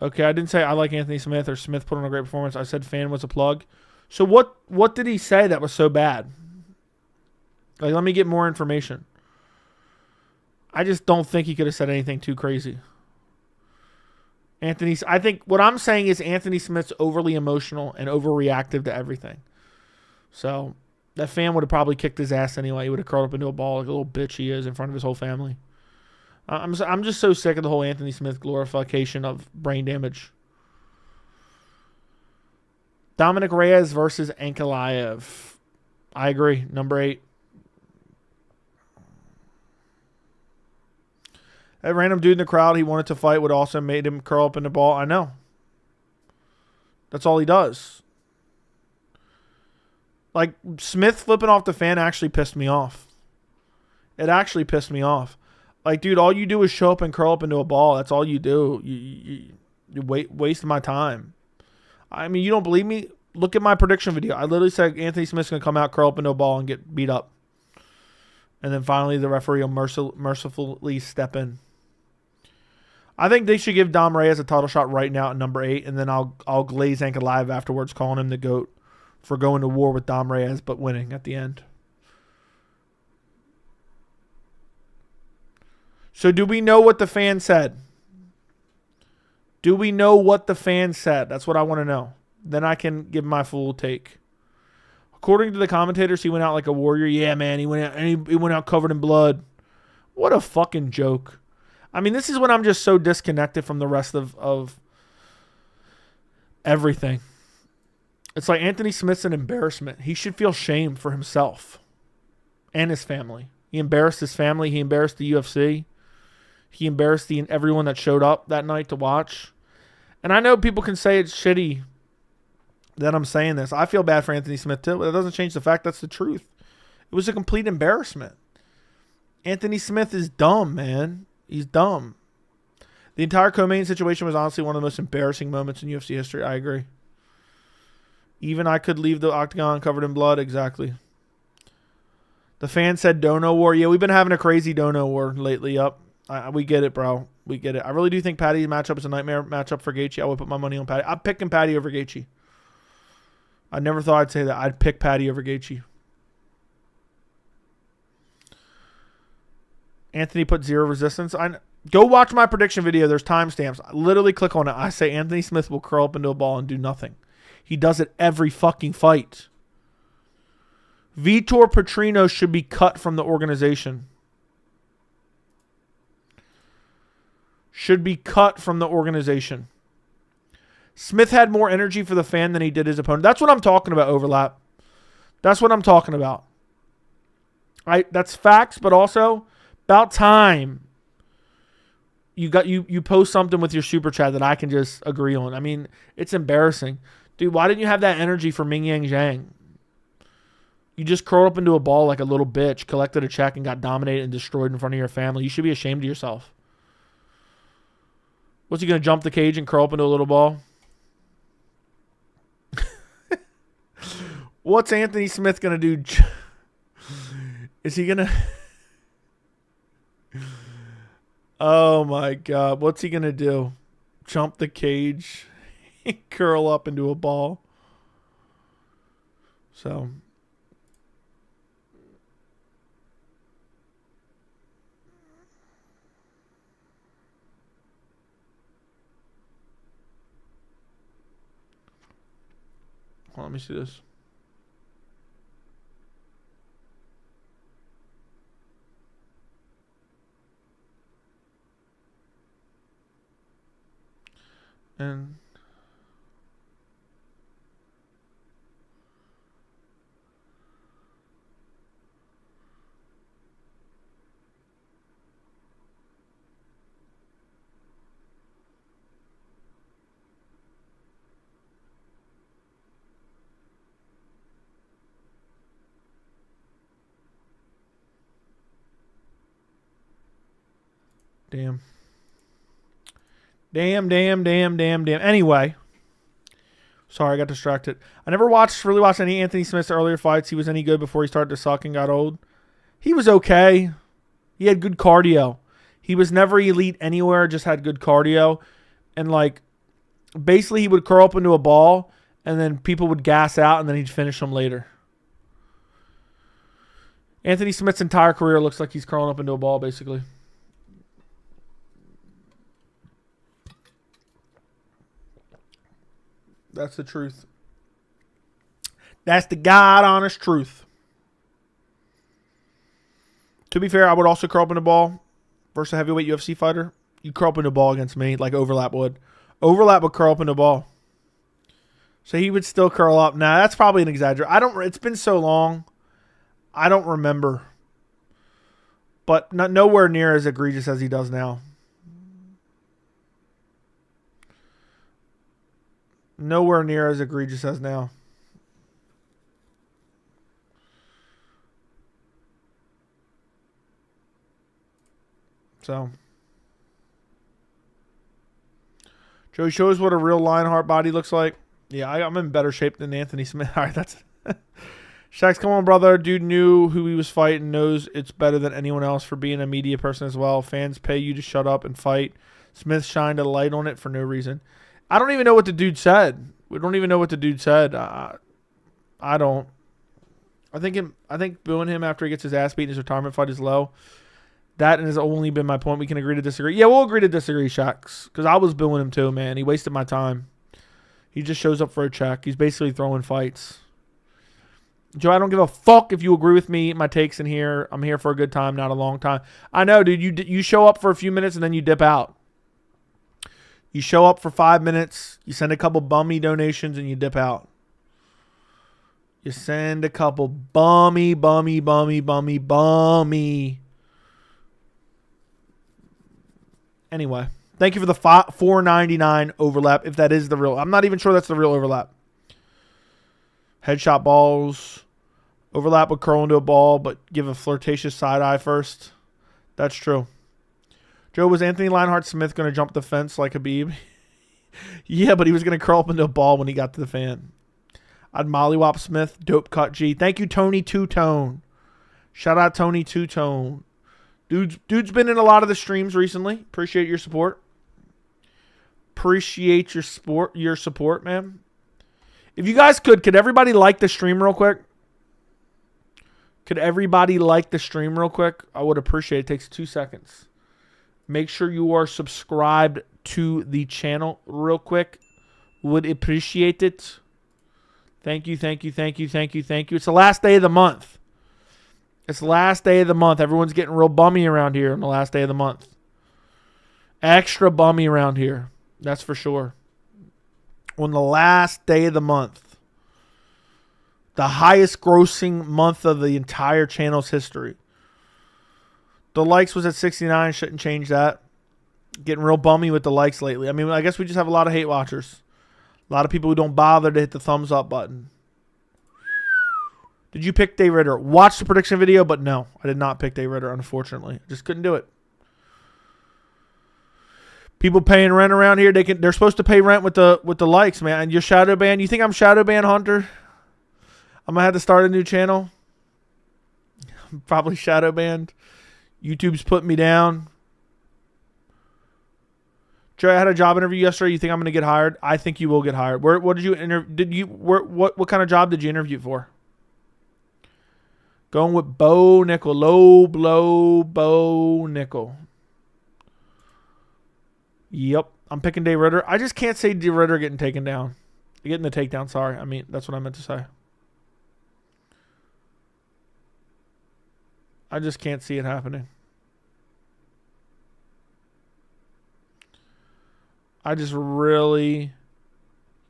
Okay, I didn't say I like Anthony Smith or Smith put on a great performance. I said fan was a plug. So what did he say that was so bad? Like, let me get more information. I just don't think he could have said anything too crazy. I think what I'm saying is Anthony Smith's overly emotional and overreactive to everything. So that fan would have probably kicked his ass anyway. He would have curled up into a ball like a little bitch he is in front of his whole family. I'm just so sick of the whole Anthony Smith glorification of brain damage. Dominic Reyes versus Ankalaev. I agree. Number 8. That random dude in the crowd he wanted to fight would also made him curl up in the ball. I know. That's all he does. Like, Smith flipping off the fan actually pissed me off. It actually pissed me off. Like, dude, all you do is show up and curl up into a ball. That's all you do. You waste my time. I mean, you don't believe me? Look at my prediction video. I literally said Anthony Smith's going to come out, curl up into a ball, and get beat up. And then finally the referee will mercifully step in. I think they should give Dom Reyes a title shot right now at number 8, and then I'll glaze Ankalaev afterwards, calling him the GOAT for going to war with Dom Reyes, but winning at the end. So do we know what the fan said? Do we know what the fan said? That's what I want to know. Then I can give my full take. According to the commentators, he went out like a warrior. Yeah, man, he went out and he went out covered in blood. What a fucking joke. I mean, this is when I'm just so disconnected from the rest of everything. It's like Anthony Smith's an embarrassment. He should feel shame for himself and his family. He embarrassed his family. He embarrassed the UFC. He embarrassed everyone that showed up that night to watch. And I know people can say it's shitty that I'm saying this. I feel bad for Anthony Smith too, but it doesn't change the fact that's the truth. It was a complete embarrassment. Anthony Smith is dumb, man. He's dumb. The entire co-main situation was honestly one of the most embarrassing moments in UFC history. I agree. Even I could leave the octagon covered in blood. Exactly. The fan said Dono war. Yeah, we've been having a crazy Dono war lately. Up. We get it, bro. We get it. I really do think Patty's matchup is a nightmare matchup for Gaethje. I would put my money on Patty. I'm picking Patty over Gaethje. I never thought I'd say that. I'd pick Patty over Gaethje. Anthony put 0 resistance. Go watch my prediction video. There's timestamps. I literally click on it. I say Anthony Smith will curl up into a ball and do nothing. He does it every fucking fight. Vitor Petrino should be cut from the organization. Should be cut from the organization. Smith had more energy for the fan than he did his opponent. That's what I'm talking about, overlap. That's what I'm talking about. That's facts, but also about time you post something with your super chat that I can just agree on. I mean, it's embarrassing. Dude, why didn't you have that energy for Ming Yang Zhang? You just curled up into a ball like a little bitch, collected a check, and got dominated and destroyed in front of your family. You should be ashamed of yourself. What's he going to jump the cage and curl up into a little ball? What's Anthony Smith going to do? Is he going to... Oh, my God. What's he going to do? Jump the cage and curl up into a ball? So... Let me see this. And damn. Anyway. Sorry, I got distracted. I never really watched any Anthony Smith's earlier fights. He was any good before he started to suck and got old. He was okay. He had good cardio. He was never elite anywhere, just had good cardio. And, like, basically he would curl up into a ball, and then people would gas out, and then he'd finish them later. Anthony Smith's entire career looks like he's curling up into a ball, basically. That's the truth. That's the God-honest truth. To be fair, I would also curl up in a ball versus a heavyweight UFC fighter. You curl up in a ball against me like Overlap would. Overlap would curl up in a ball. So he would still curl up. Nah, that's probably an exaggeration. It's been so long. I don't remember. But nowhere near as egregious as he does now. Nowhere near as egregious as now. So. Joey shows what a real Lionheart body looks like. Yeah, I'm in better shape than Anthony Smith. All right, that's... Shax, come on, brother. Dude knew who he was fighting, knows it's better than anyone else for being a media person as well. Fans pay you to shut up and fight. Smith shined a light on it for no reason. I don't even know what the dude said. We don't even know what the dude said. I don't. I think booing him after he gets his ass beat in his retirement fight is low. That has only been my point. We can agree to disagree. Yeah, we'll agree to disagree, Shax. Because I was booing him too, man. He wasted my time. He just shows up for a check. He's basically throwing fights. Joe, I don't give a fuck if you agree with me, my takes in here. I'm here for a good time, not a long time. I know, dude. You show up for a few minutes and then you dip out. You show up for 5 minutes, you send a couple bummy donations, and you dip out. You send a couple bummy. Anyway, thank you for the $4.99 overlap, if that is the real. I'm not even sure that's the real overlap. Headshot balls. Overlap would curl into a ball, but give a flirtatious side eye first. That's true. Joe, was Anthony Lionheart Smith going to jump the fence like Khabib? Yeah, but he was going to curl up into a ball when he got to the fan. I'd mollywop Smith. Dope cut G. Thank you, Tony Two-Tone. Shout out Tony Two-Tone. Dude's been in a lot of the streams recently. Appreciate your support. Appreciate your support, man. If you guys could everybody like the stream real quick? Could everybody like the stream real quick? I would appreciate it. It takes 2 seconds. Make sure you are subscribed to the channel real quick. Would appreciate it. Thank you. It's the last day of the month. Everyone's getting real bummy around here on the last day of the month. Extra bummy around here. That's for sure. On the last day of the month. The highest grossing month of the entire channel's history. The likes was at 69. Shouldn't change that. Getting real bummy with the likes lately. I mean, I guess we just have a lot of hate watchers. A lot of people who don't bother to hit the thumbs up button. Did you pick Dave Ritter? Watch the prediction video, but no. I did not pick Dave Ritter, unfortunately. I just couldn't do it. People paying rent around here, they're supposed to pay rent with the likes, man. And you're shadow banned. You think I'm shadow banned, Hunter? I'm gonna have to start a new channel. I'm probably shadow banned. YouTube's putting me down. Joey, I had a job interview yesterday. You think I'm gonna get hired? I think you will get hired. What did you interview? What kind of job did you interview for? Going with Bo Nickel, low blow Bo Nickel. Yep, I'm picking Dave Ritter. I just can't say Dave Ritter getting taken down. Getting the takedown. Sorry, I mean that's what I meant to say. I just can't see it happening. I just really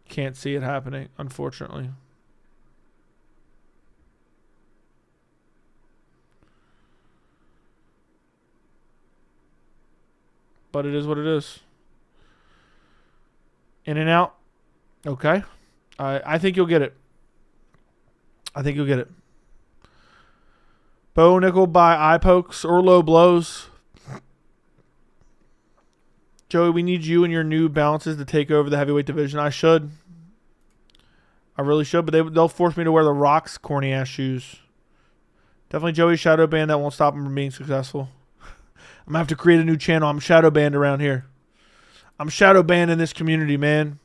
can't see it happening, unfortunately. But it is what it is. In and out. Okay. I think you'll get it. I think you'll get it. Bo Nickel by eye pokes or low blows. Joey, we need you and your new balances to take over the heavyweight division. I should. I really should, but they'll force me to wear the Rock's corny ass shoes. Definitely Joey's shadow banned. That won't stop him from being successful. I'm going to have to create a new channel. I'm shadow banned around here. I'm shadow banned in this community, man.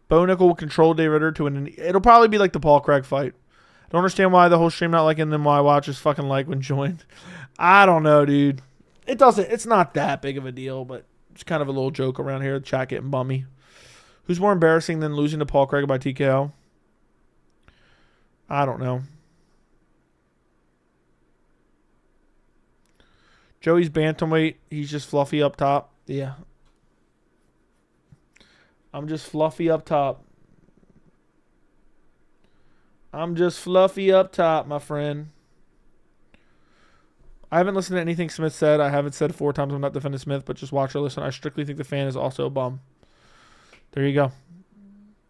Bo Nickel will control Dave Ritter to an... It'll probably be like the Paul Craig fight. I don't understand why the whole stream not liking them, why watchers fucking like when joined. I don't know, dude. It's not that big of a deal, but it's kind of a little joke around here. The chat getting bummy. Who's more embarrassing than losing to Paul Craig by TKO? I don't know. Joey's bantamweight. He's just fluffy up top. Yeah. I'm just fluffy up top. I'm just fluffy up top, my friend. I haven't listened to anything Smith said. I haven't said 4 times I'm not defending Smith, but just watch or listen. I strictly think the fan is also a bum. There you go.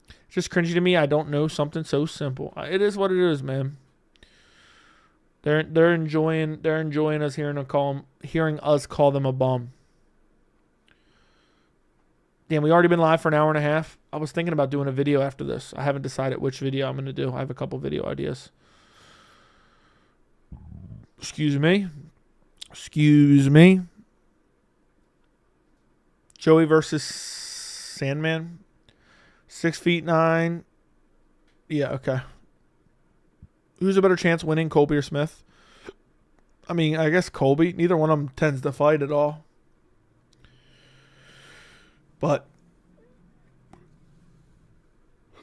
It's just cringy to me. I don't know something so simple. It is what it is, man. They're enjoying us hearing us call them a bum. Damn, we already been live for an hour and a half. I was thinking about doing a video after this. I haven't decided which video I'm going to do. I have a couple video ideas. Excuse me. Excuse me. Joey versus Sandman. 6'9". Yeah, okay. Who's a better chance winning, Colby or Smith? I mean, I guess Colby. Neither one of them tends to fight at all. But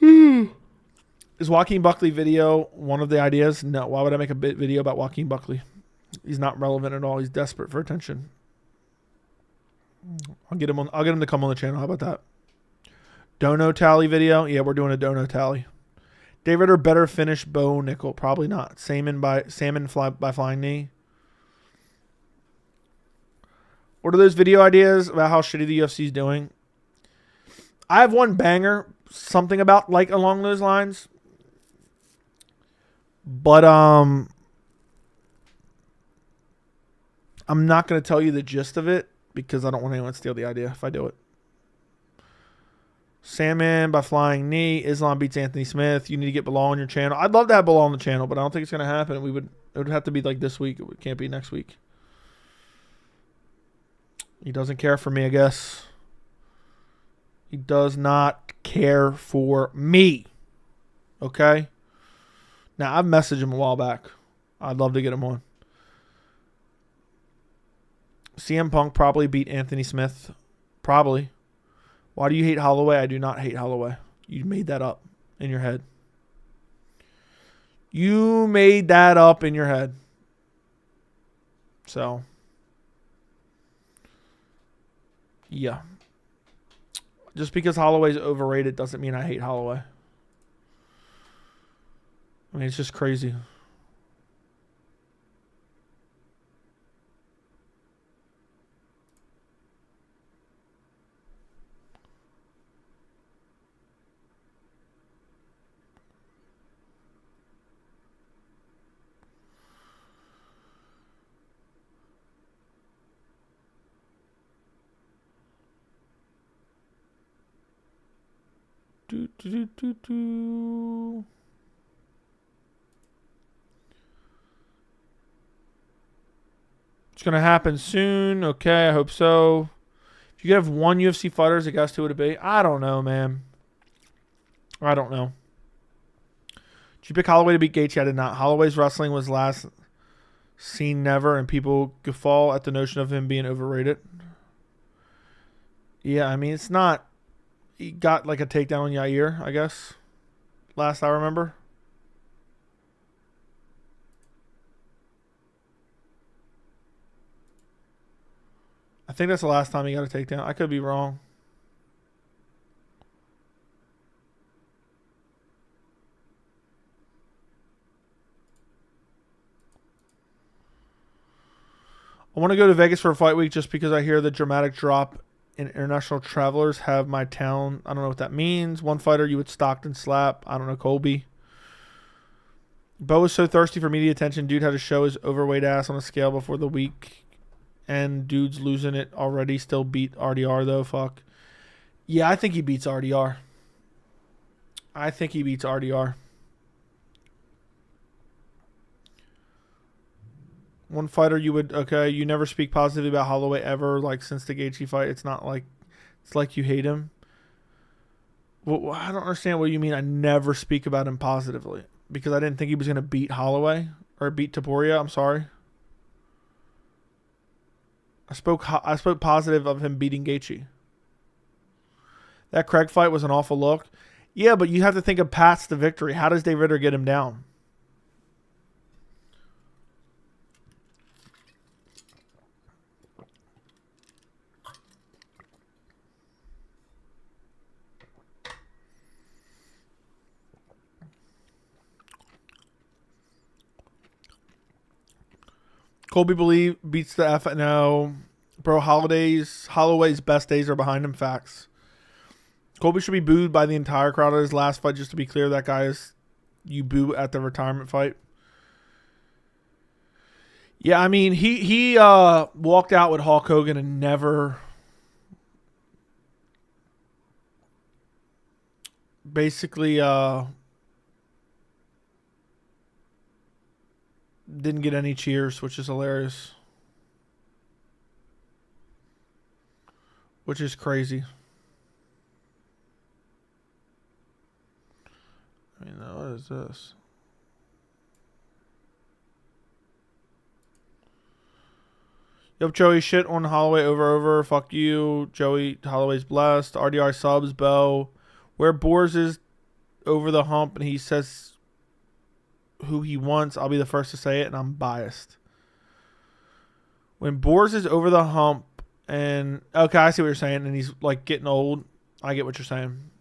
is Joaquin Buckley video one of the ideas? No. Why would I make a video about Joaquin Buckley? He's not relevant at all. He's desperate for attention. I'll get him to come on the channel. How about that? Dono tally video. Yeah, we're doing a dono tally. Dave Ritter better finish Bo Nickel. Probably not. Salmon by flying knee. What are those video ideas about how shitty the UFC is doing? I have one banger, something about like along those lines. But I'm not going to tell you the gist of it because I don't want anyone to steal the idea if I do it. Sandman by flying knee. Islam beats Anthony Smith. You need to get Bilal on your channel. I'd love to have Bilal on the channel, but I don't think it's going to happen. It would have to be like this week. It can't be next week. He doesn't care for me, I guess. He does not care for me. Okay? Now, I've messaged him a while back. I'd love to get him on. CM Punk probably beat Anthony Smith. Probably. Why do you hate Holloway? I do not hate Holloway. You made that up in your head. You made that up in your head. So, yeah. Just because Holloway's overrated doesn't mean I hate Holloway. I mean, it's just crazy. It's going to happen soon. Okay, I hope so. If you could have one UFC fighter as a guest, who would it be? I don't know, man. I don't know. Did you pick Holloway to beat Gaethje? I did not. Holloway's wrestling was last seen never, and people guffaw at the notion of him being overrated. Yeah, I mean, it's not... He got like a takedown on Yair, I guess. Last I remember. I think that's the last time he got a takedown. I could be wrong. I want to go to Vegas for a fight week just because I hear the dramatic drop in international travelers have my town. I don't know what that means. One fighter you would Stockton slap. I don't know, Colby. Bo is so thirsty for media attention. Dude had to show his overweight ass on a scale before the week. And dude's losing it already. Still beat RDR though. Fuck. Yeah, I think he beats RDR. I think he beats RDR. One fighter you would... Okay, you never speak positively about Holloway ever, like, since the Gaethje fight. It's not like... It's like you hate him. Well, I don't understand what you mean I never speak about him positively. Because I didn't think he was going to beat Holloway. Or beat Poirier, I'm sorry. I spoke positive of him beating Gaethje. That Craig fight was an awful look. Yeah, but you have to think of paths to victory. How does Dave Ritter get him down? Colby beats the F. No. Bro, Holloway's best days are behind him. Facts. Colby should be booed by the entire crowd at his last fight. Just to be clear, that guy is... You boo at the retirement fight. Yeah, I mean, he walked out with Hulk Hogan and never... Basically... Didn't get any cheers, which is hilarious. Which is crazy. I mean, what is this? Yep, Joey, shit on Holloway over. Fuck you. Joey, Holloway's blessed. RDR subs, Bo. Where Boers is over the hump and he says who he wants, I'll be the first to say it, and I'm biased. When Boers is over the hump and... Okay, I see what you're saying, and he's like getting old. I get what you're saying.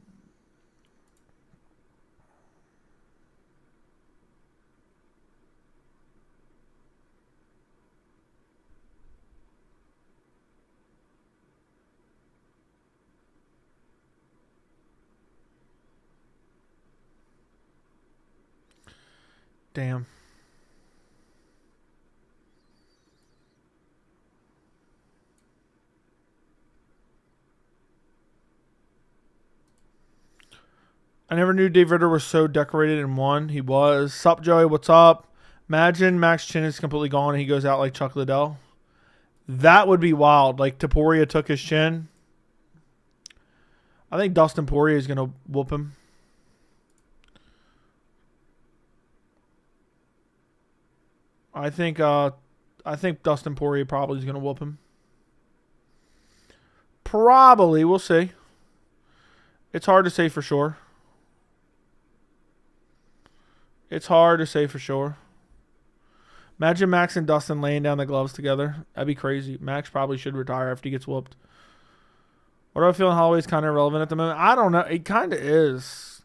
Damn. I never knew Dave Ritter was so decorated and won. He was. Sup, Joey? What's up? Imagine Max chin is completely gone and he goes out like Chuck Liddell. That would be wild. Like Poirier took his chin. I think Dustin Poirier is going to whoop him. I think Dustin Poirier probably is going to whoop him. Probably. We'll see. It's hard to say for sure. It's hard to say for sure. Imagine Max and Dustin laying down the gloves together. That'd be crazy. Max probably should retire after he gets whooped. What do I feel? Holloway's kind of irrelevant at the moment. I don't know. It kind of is.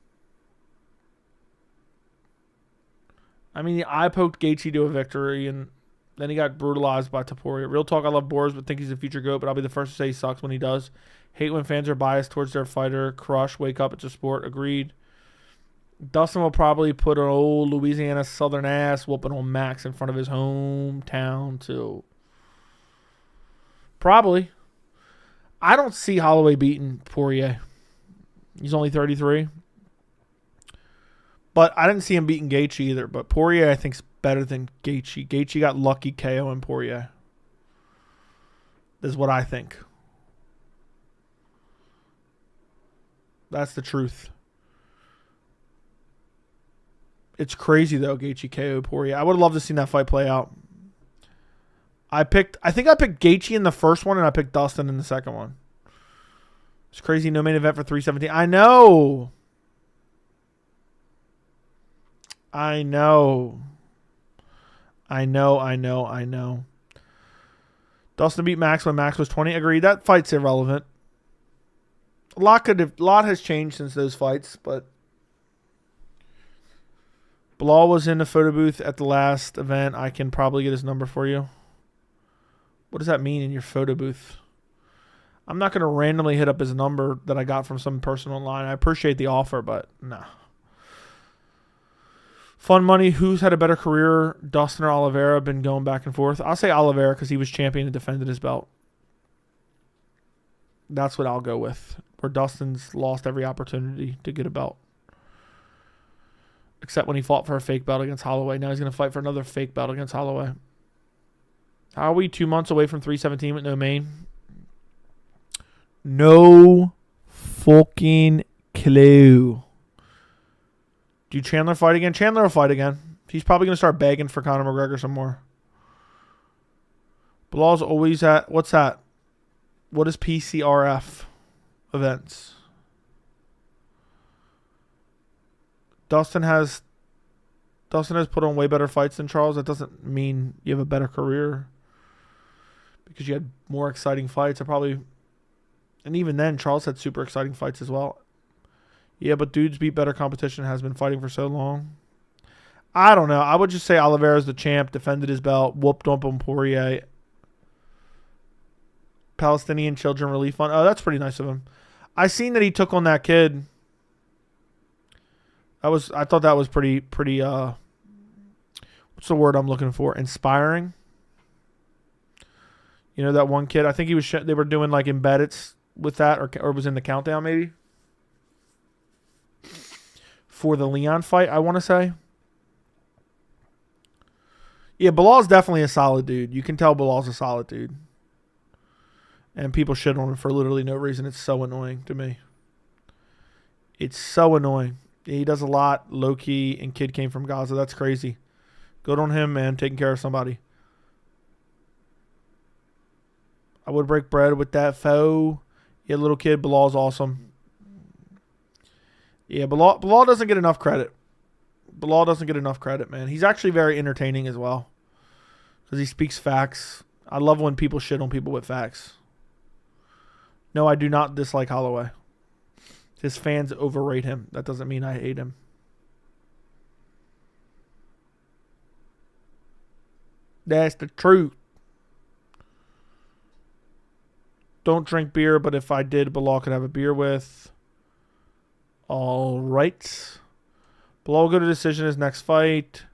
I mean, I poked Gaethje to a victory, and then he got brutalized by Poirier. Real talk, I love Boris, but think he's a future GOAT, but I'll be the first to say he sucks when he does. Hate when fans are biased towards their fighter. Crush, wake up, it's a sport. Agreed. Dustin will probably put an old Louisiana Southern ass whooping on Max in front of his hometown, too. Probably. I don't see Holloway beating Poirier. He's only 33. But I didn't see him beating Gaethje either. But Poirier, I think, is better than Gaethje. Gaethje got lucky KO in Poirier. This is what I think. That's the truth. It's crazy, though, Gaethje KO Poirier. I would have loved to see that fight play out. I think I picked Gaethje in the first one, and I picked Dustin in the second one. It's crazy. No main event for 317. I know. Dustin beat Max when Max was 20. Agreed. That fight's irrelevant. A lot has changed since those fights, but Bilal was in the photo booth at the last event. I can probably get his number for you. What does that mean in your photo booth? I'm not going to randomly hit up his number that I got from some person online. I appreciate the offer, but nah. Fun money. Who's had a better career? Dustin or Oliveira? Been going back and forth. I'll say Oliveira because he was champion and defended his belt. That's what I'll go with. Where Dustin's lost every opportunity to get a belt. Except when he fought for a fake belt against Holloway. Now he's going to fight for another fake belt against Holloway. How are we 2 months away from 317 with no main? No fucking clue. Do Chandler fight again? Chandler will fight again. He's probably going to start begging for Conor McGregor some more. Bilal's always at... What's that? What is PCRF events? Dustin has put on way better fights than Charles. That doesn't mean you have a better career. Because you had more exciting fights. And even then, Charles had super exciting fights as well. Yeah, but dudes beat better competition, has been fighting for so long. I don't know. I would just say Oliveira's the champ, defended his belt, whooped up on Poirier. Palestinian Children Relief Fund. Oh, that's pretty nice of him. I seen that he took on that kid. I thought that was pretty what's the word I'm looking for? Inspiring. You know that one kid? I think he was they were doing like embedded with that or was in the countdown maybe. For the Leon fight, I want to say. Yeah, Bilal's definitely a solid dude. You can tell Bilal's a solid dude. And people shit on him for literally no reason. It's so annoying to me. It's so annoying. He does a lot low-key, and kid came from Gaza. That's crazy. Good on him, man, taking care of somebody. I would break bread with that foe. Yeah, little kid, Bilal's awesome. Yeah, Bilal doesn't get enough credit. Bilal doesn't get enough credit, man. He's actually very entertaining as well. Because he speaks facts. I love when people shit on people with facts. No, I do not dislike Holloway. His fans overrate him. That doesn't mean I hate him. That's the truth. Don't drink beer, but if I did, Bilal could have a beer with. All right. Bilal will go to decision his next fight.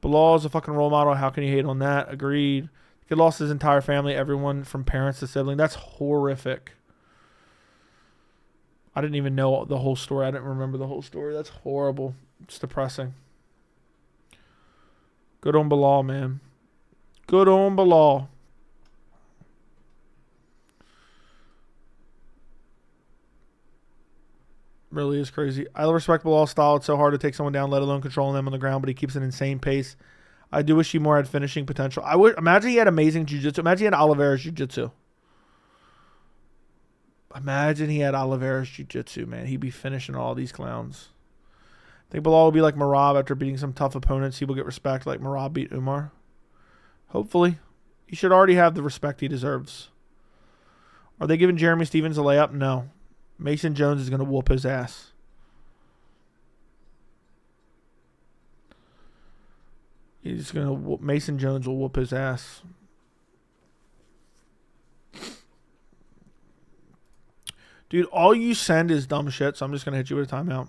Bilal is a fucking role model. How can you hate on that? Agreed. He lost his entire family, everyone from parents to sibling. That's horrific. I didn't even know the whole story. I didn't remember the whole story. That's horrible. It's depressing. Good on Bilal, man. Good on Bilal. Really is crazy. I respect Bilal's style. It's so hard to take someone down, let alone controlling them on the ground, but he keeps an insane pace. I do wish he more had finishing potential. I would imagine he had amazing jiu-jitsu. Imagine he had Oliveira's jiu-jitsu. Imagine he had Oliveira's jiu-jitsu, man. He'd be finishing all these clowns. I think Bilal will be like Merab after beating some tough opponents. He will get respect like Merab beat Umar. Hopefully. He should already have the respect he deserves. Are they giving Jeremy Stevens a layup? No. Mason Jones is going to whoop his ass. He's going to whoop. Mason Jones will whoop his ass. Dude, all you send is dumb shit, so I'm just going to hit you with a timeout.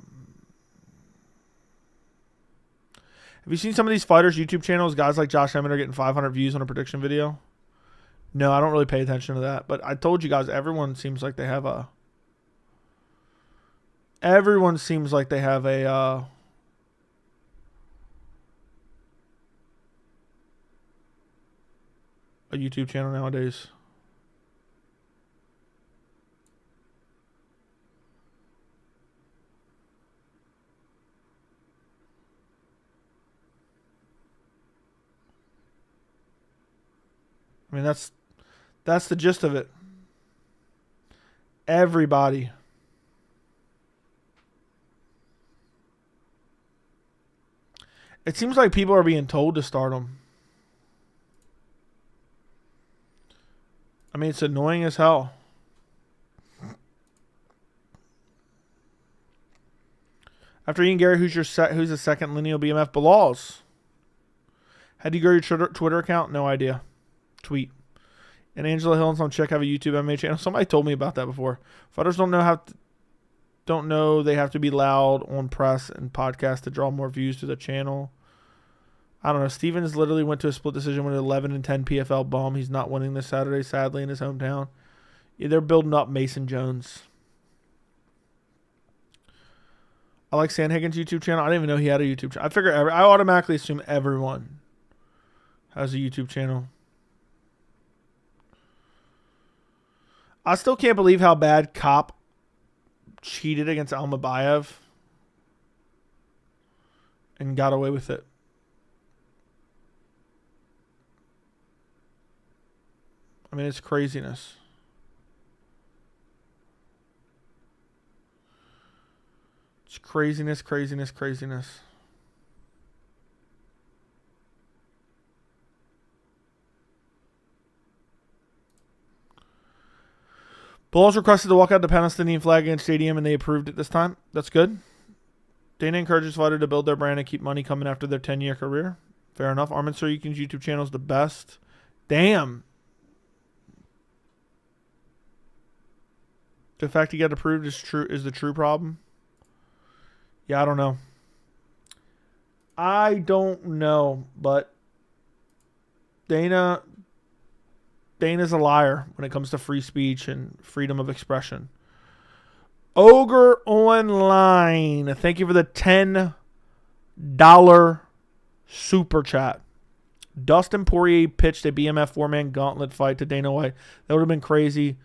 Have you seen some of these fighters' YouTube channels? Guys like Josh Emmett are getting 500 views on a prediction video. No, I don't really pay attention to that. But I told you guys, everyone seems like they have a... Everyone seems like they have a YouTube channel nowadays. I mean, that's the gist of it. Everybody. It seems like people are being told to start them. I mean, it's annoying as hell. After Ian Gary, who's the second lineal BMF? Bilal's. How do you grow your Twitter account? No idea. Tweet. And Angela Hill and some chick have a YouTube MMA channel. Somebody told me about that before. Fighters don't know they have to be loud on press and podcast to draw more views to the channel. I don't know. Stevens literally went to a split decision with an 11-10 PFL bum. He's not winning this Saturday, sadly, in his hometown. Yeah, they're building up Mason Jones. I like Sandhagen's YouTube channel. I didn't even know he had a YouTube channel. I automatically assume everyone has a YouTube channel. I still can't believe how bad Cop cheated against Almabayev and got away with it. I mean, it's craziness. It's craziness, craziness, craziness. Bilal's requested to walk out the Palestinian flag against Stadium, and they approved it this time. That's good. Dana encourages fighters to build their brand and keep money coming after their 10-year career. Fair enough. Armin Surikin's YouTube channel is the best. Damn. The fact he got approved is the true problem. Yeah, I don't know. I don't know, but Dana's a liar when it comes to free speech and freedom of expression. Ogre Online, thank you for the $10 super chat. Dustin Poirier pitched a BMF four-man gauntlet fight to Dana White. That would have been crazy.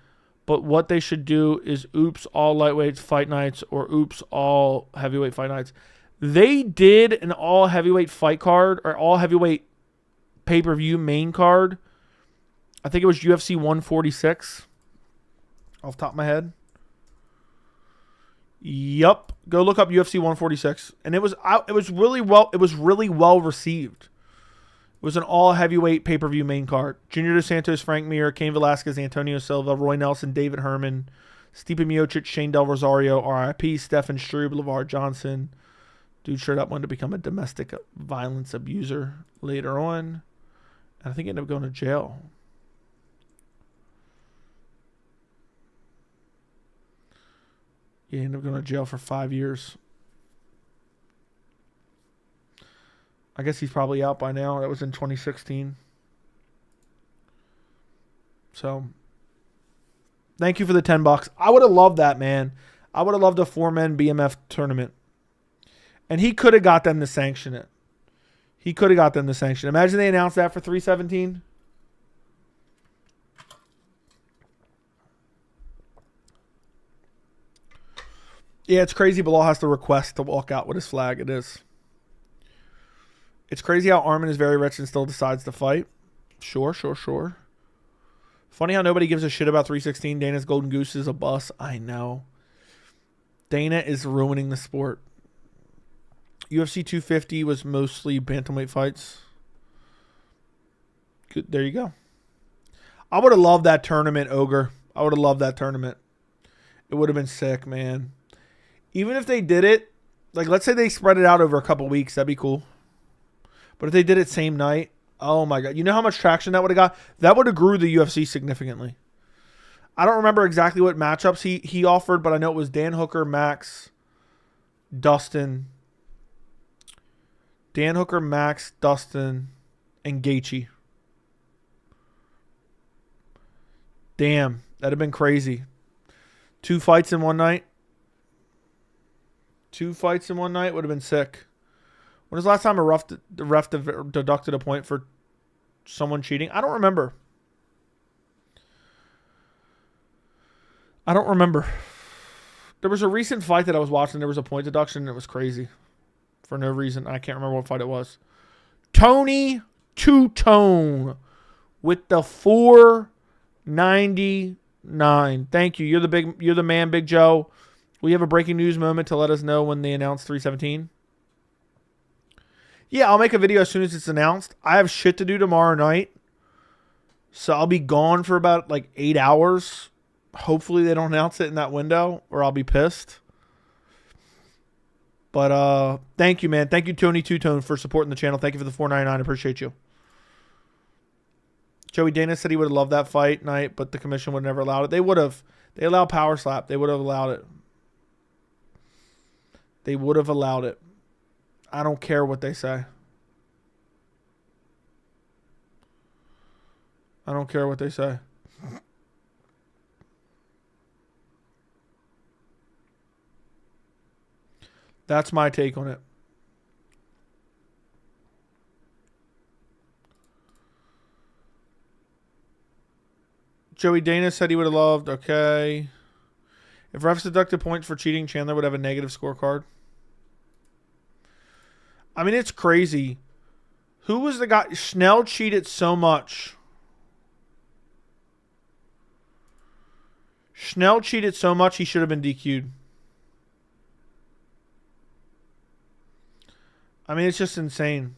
But what they should do is oops all lightweight fight nights or oops all heavyweight fight nights. They did an all heavyweight fight card or all heavyweight pay-per-view main card. I think it was UFC 146 off the top of my head. Yup. Go look up UFC 146. And it was really well received. It was an all heavyweight pay-per-view main card. Junior Dos Santos, Frank Mir, Cain Velasquez, Antonio Silva, Roy Nelson, David Herman, Stipe Miocic, Shane Del Rosario, RIP, Stefan Struve, LeVar Johnson. Dude showed up, wanted to become a domestic violence abuser later on. And I think he ended up going to jail. He ended up going to jail for 5 years. I guess he's probably out by now. That was in 2016. So, thank you for the $10. I would have loved that, man. I would have loved a 4-man BMF tournament. And he could have got them to sanction it. Imagine they announced that for 317. Yeah, it's crazy. Bilal has to request to walk out with his flag. It is. It's crazy how Armin is very rich and still decides to fight. Sure. Funny how nobody gives a shit about 316. Dana's Golden Goose is a bust. I know. Dana is ruining the sport. UFC 250 was mostly bantamweight fights. Good. There you go. I would have loved that tournament, Ogre. I would have loved that tournament. It would have been sick, man. Even if they did it, like let's say they spread it out over a couple weeks, that'd be cool. But if they did it same night, oh my God. You know how much traction that would have got? That would have grew the UFC significantly. I don't remember exactly what matchups he offered, but I know it was Dan Hooker, Max, Dustin. Dan Hooker, Max, Dustin, and Gaethje. Damn, that'd have been crazy. 2 fights in one night. 2 fights in one night would have been sick. When was the last time the ref deducted a point for someone cheating? I don't remember. There was a recent fight that I was watching. There was a point deduction, and it was crazy. For no reason. I can't remember what fight it was. Tony Two-Tone with the 499. Thank you. You're the man, Big Joe. We have a breaking news moment to let us know when they announce 317. Yeah, I'll make a video as soon as it's announced. I have shit to do tomorrow night. So I'll be gone for about like 8 hours. Hopefully they don't announce it in that window or I'll be pissed. But thank you, man. Thank you, Tony Two-Tone, for supporting the channel. Thank you for the $4.99. I appreciate you. Joey Dana said he would have loved that fight night, but the commission would have never allowed it. They would have. They allowed power slap. They would have allowed it. They would have allowed it. I don't care what they say. I don't care what they say. That's my take on it. Joey Dana said he would have loved. Okay. If refs deducted points for cheating, Chandler would have a negative scorecard. I mean, it's crazy. Who was the guy? Schnell cheated so much. Schnell cheated so much he should have been DQ'd. I mean, it's just insane.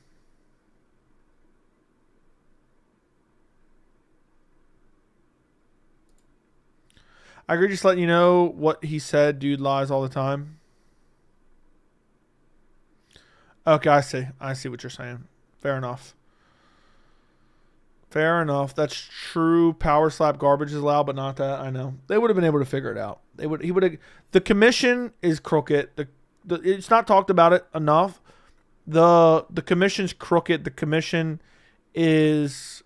I agree, just letting you know what he said. Dude lies all the time. Okay, I see. I see what you're saying. Fair enough. Fair enough. That's true. Power slap garbage is allowed, but not that. I know. They would have been able to figure it out. He would have. The commission is crooked. It's not talked about it enough. The commission's crooked. The commission is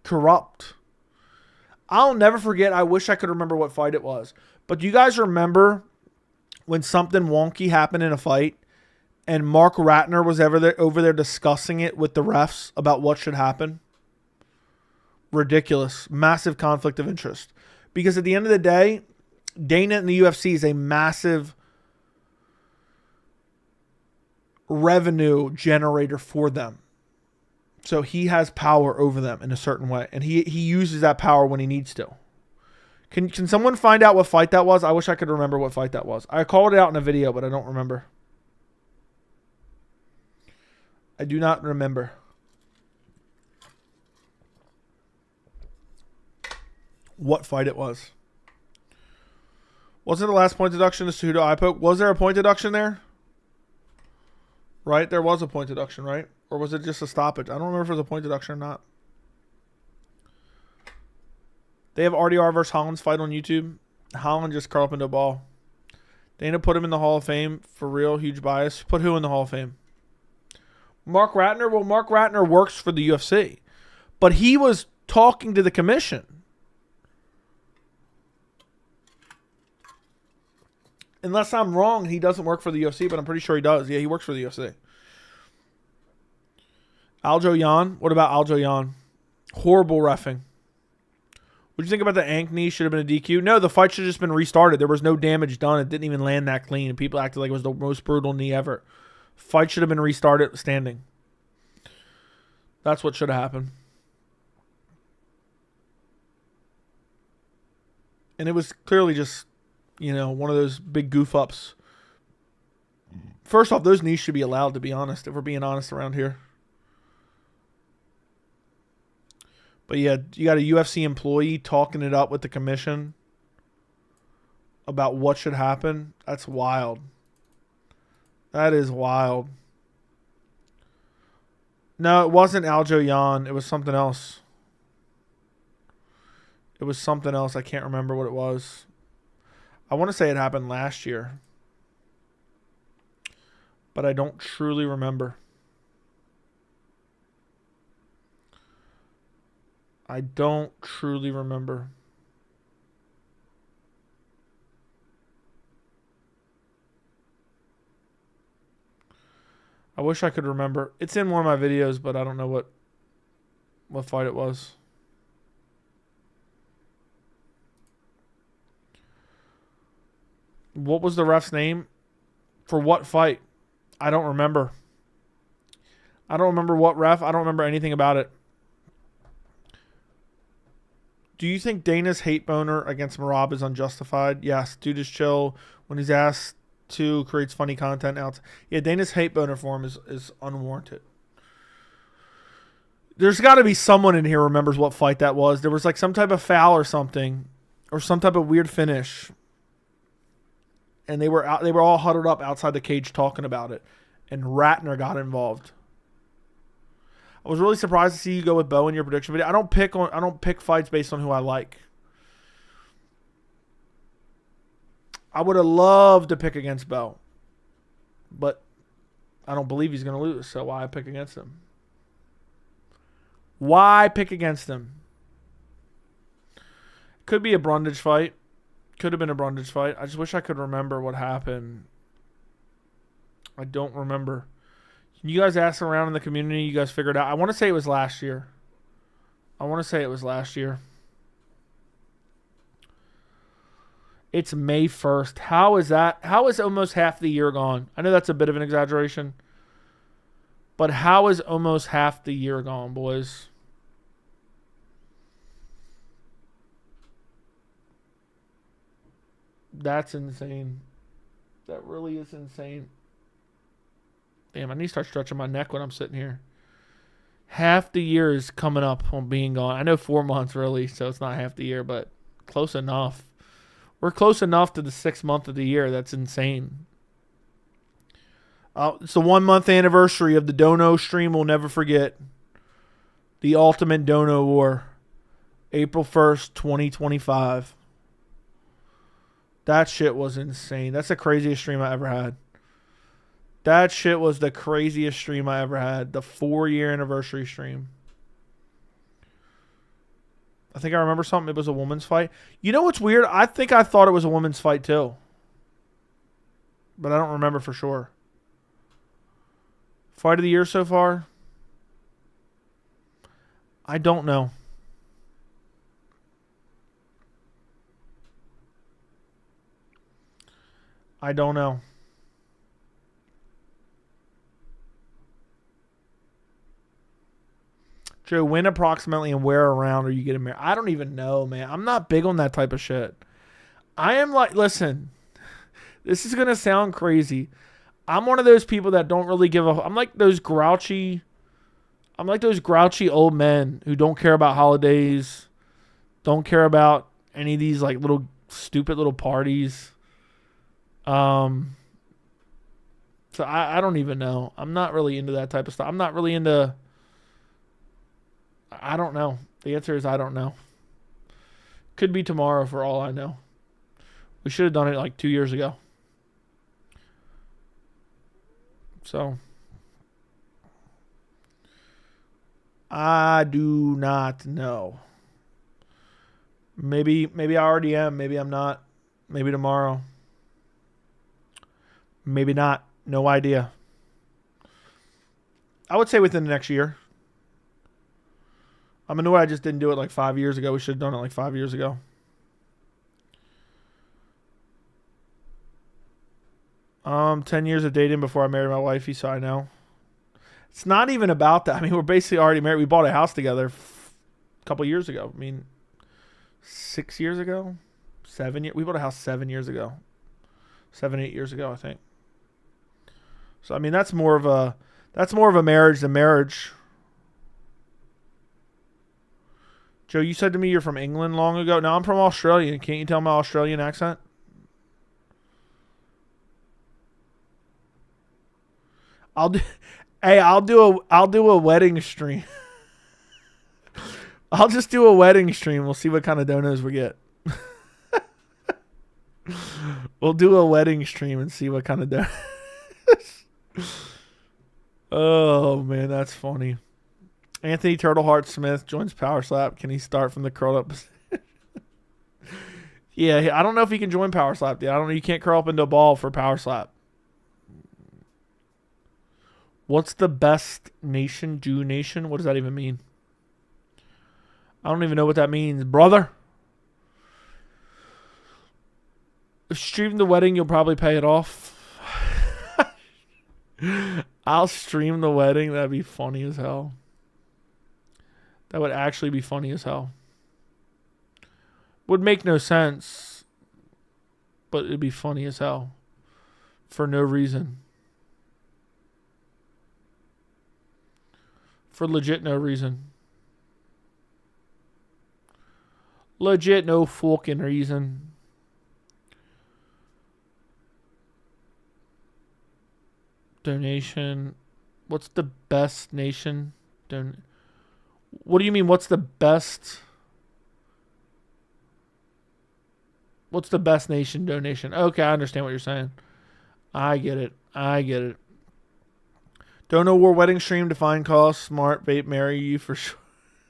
corrupt. I'll never forget. I wish I could remember what fight it was. But do you guys remember when something wonky happened in a fight and Mark Ratner was over there discussing it with the refs about what should happen? Ridiculous. Massive conflict of interest. Because at the end of the day, Dana in the UFC is a massive revenue generator for them. So he has power over them in a certain way. And he uses that power when he needs to. Can someone find out what fight that was? I wish I could remember what fight that was. I called it out in a video, but I don't remember. I do not remember. What fight it was. Wasn't the last point deduction a pseudo eye poke? Was there a point deduction there? Right? There was a point deduction, right? Or was it just a stoppage? I don't remember if it was a point deduction or not. They have RDR versus Holland's fight on YouTube. Holland just curled up into a ball. Dana put him in the Hall of Fame. For real, huge bias. Put who in the Hall of Fame? Mark Ratner? Well, Mark Ratner works for the UFC. But he was talking to the commission. Unless I'm wrong, he doesn't work for the UFC, but I'm pretty sure he does. Yeah, he works for the UFC. Aljo Yan. What about Aljo Yan? Horrible reffing. What do you think about the Ank knee? Should have been a DQ? No, the fight should have just been restarted. There was no damage done. It didn't even land that clean. And people acted like it was the most brutal knee ever. Fight should have been restarted standing. That's what should have happened. And it was clearly just, you know, one of those big goof ups. First off, those knees should be allowed, to be honest, if we're being honest around here. But yeah, you got a UFC employee talking it up with the commission about what should happen. That's wild. That is wild. No, it wasn't Aljo Yan. It was something else. It was something else. I can't remember what it was. I want to say it happened last year. But I don't truly remember. I don't truly remember. I wish I could remember. It's in one of my videos, but I don't know what fight it was. What was the ref's name? For what fight? I don't remember. I don't remember what ref. I don't remember anything about it. Do you think Dana's hate boner against Merab is unjustified? Yes. Dude is chill when he's asked to, creates funny content out. Yeah, Dana's hate boner for him is unwarranted. There's got to be someone in here who remembers what fight that was. There was like some type of foul or something, or some type of weird finish. And they were all huddled up outside the cage talking about it. And Ratner got involved. I was really surprised to see you go with Bo in your prediction video. I don't pick fights based on who I like. I would have loved to pick against Bo. But I don't believe he's going to lose, so why pick against him? Why pick against him? Could be a Brundage fight. Could have been a Brundage fight. I just wish I could remember what happened. I don't remember. Can you guys ask around in the community? You guys figure it out. I want to say it was last year. It's May 1st. How is that? How is almost half the year gone? I know that's a bit of an exaggeration. But how is almost half the year gone, boys? That's insane. That really is insane. Damn, I need to start stretching my neck when I'm sitting here. Half the year is coming up on being gone. I know 4 months really, so it's not half the year, but close enough. We're close enough to the 6th month of the year. That's insane. It's the 1 month anniversary of the Dono stream. We'll never forget. The Ultimate Dono War. April 1st, 2025. That shit was insane. That's the craziest stream I ever had. That shit was the craziest stream I ever had. The 4-year anniversary stream. I think I remember something. It was a woman's fight. You know what's weird? I think I thought it was a woman's fight too. But I don't remember for sure. Fight of the year so far? I don't know. I don't know. Joe, when approximately and where around are you getting married? I don't even know, man. I'm not big on that type of shit. I am like, listen, this is going to sound crazy. I'm one of those people that don't really give a... I'm like those grouchy old men who don't care about holidays, don't care about any of these like little stupid little parties. So I don't even know. I'm not really into that type of stuff. I'm not really into... I don't know. The answer is I don't know. Could be tomorrow for all I know. We should have done it like 2 years ago. So I do not know. Maybe I already am. Maybe I'm not. Maybe tomorrow. Maybe not. No idea. I would say within the next year. I mean, I just didn't do it like 5 years ago. We should have done it like 5 years ago. 10 years of dating before I married my wifey, so I know. It's not even about that. I mean, we're basically already married. We bought a house together a couple years ago. I mean, 6 years ago? 7 years? We bought a house 7 years ago. 7, 8 years ago, I think. So, I mean, that's more of a marriage than marriage. Joe, you said to me you're from England long ago. No, I'm from Australia. Can't you tell my Australian accent? I'll do a wedding stream. I'll just do a wedding stream. We'll see what kind of donos we get. We'll do a wedding stream and see what kind of donos. Oh man, that's funny. Anthony Turtleheart Smith joins Power Slap. Can he start from the curl up position? Yeah, I don't know if he can join Power Slap. Dude. I don't know. You can't curl up into a ball for Power Slap. What's the best nation? Jew nation? What does that even mean? I don't even know what that means, brother. If stream the wedding, you'll probably pay it off. I'll stream the wedding. That'd be funny as hell. That would actually be funny as hell. Would make no sense, but it'd be funny as hell. For no reason. For legit no reason. Legit no fucking reason. Donation. What's the best nation? What do you mean, what's the best? What's the best nation donation? Okay, I understand what you're saying. I get it. Don't know war wedding stream, define cost, smart, vape, marry you for sure.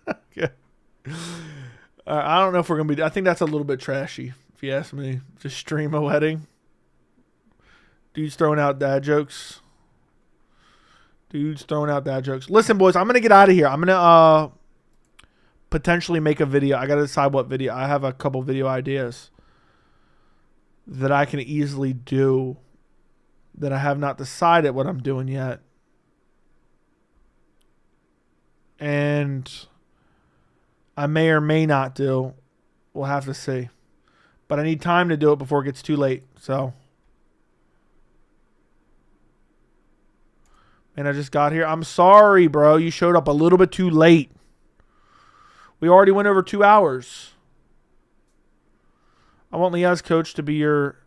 Okay. I don't know if we're going to be... I think that's a little bit trashy, if you ask me. Just stream a wedding. Dude's throwing out dad jokes. Listen, boys, I'm going to get out of here. I'm going to potentially make a video. I got to decide what video. I have a couple video ideas that I can easily do that I have not decided what I'm doing yet. And I may or may not do. We'll have to see. But I need time to do it before it gets too late. So... And I just got here. I'm sorry, bro. You showed up a little bit too late. We already went over 2 hours. I want Leah's coach to be your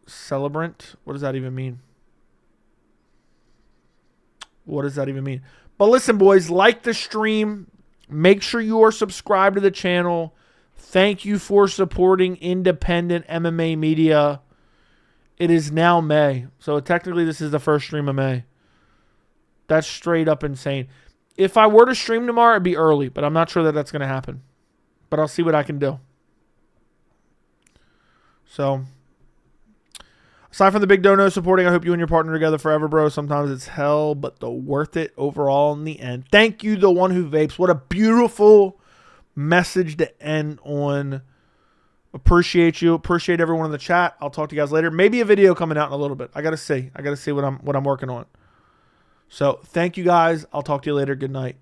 celebrant. What does that even mean? But listen, boys, like the stream. Make sure you are subscribed to the channel. Thank you for supporting independent MMA media. It is now May. So technically this is the first stream of May. That's straight up insane. If I were to stream tomorrow, it'd be early, but I'm not sure that that's going to happen. But I'll see what I can do. So, aside from the big dono supporting, I hope you and your partner are together forever, bro. Sometimes it's hell, but the worth it overall in the end. Thank you, the one who vapes. What a beautiful message to end on. Appreciate you. Appreciate everyone in the chat. I'll talk to you guys later. Maybe a video coming out in a little bit. I got to see what I'm working on. So, thank you guys. I'll talk to you later. Good night.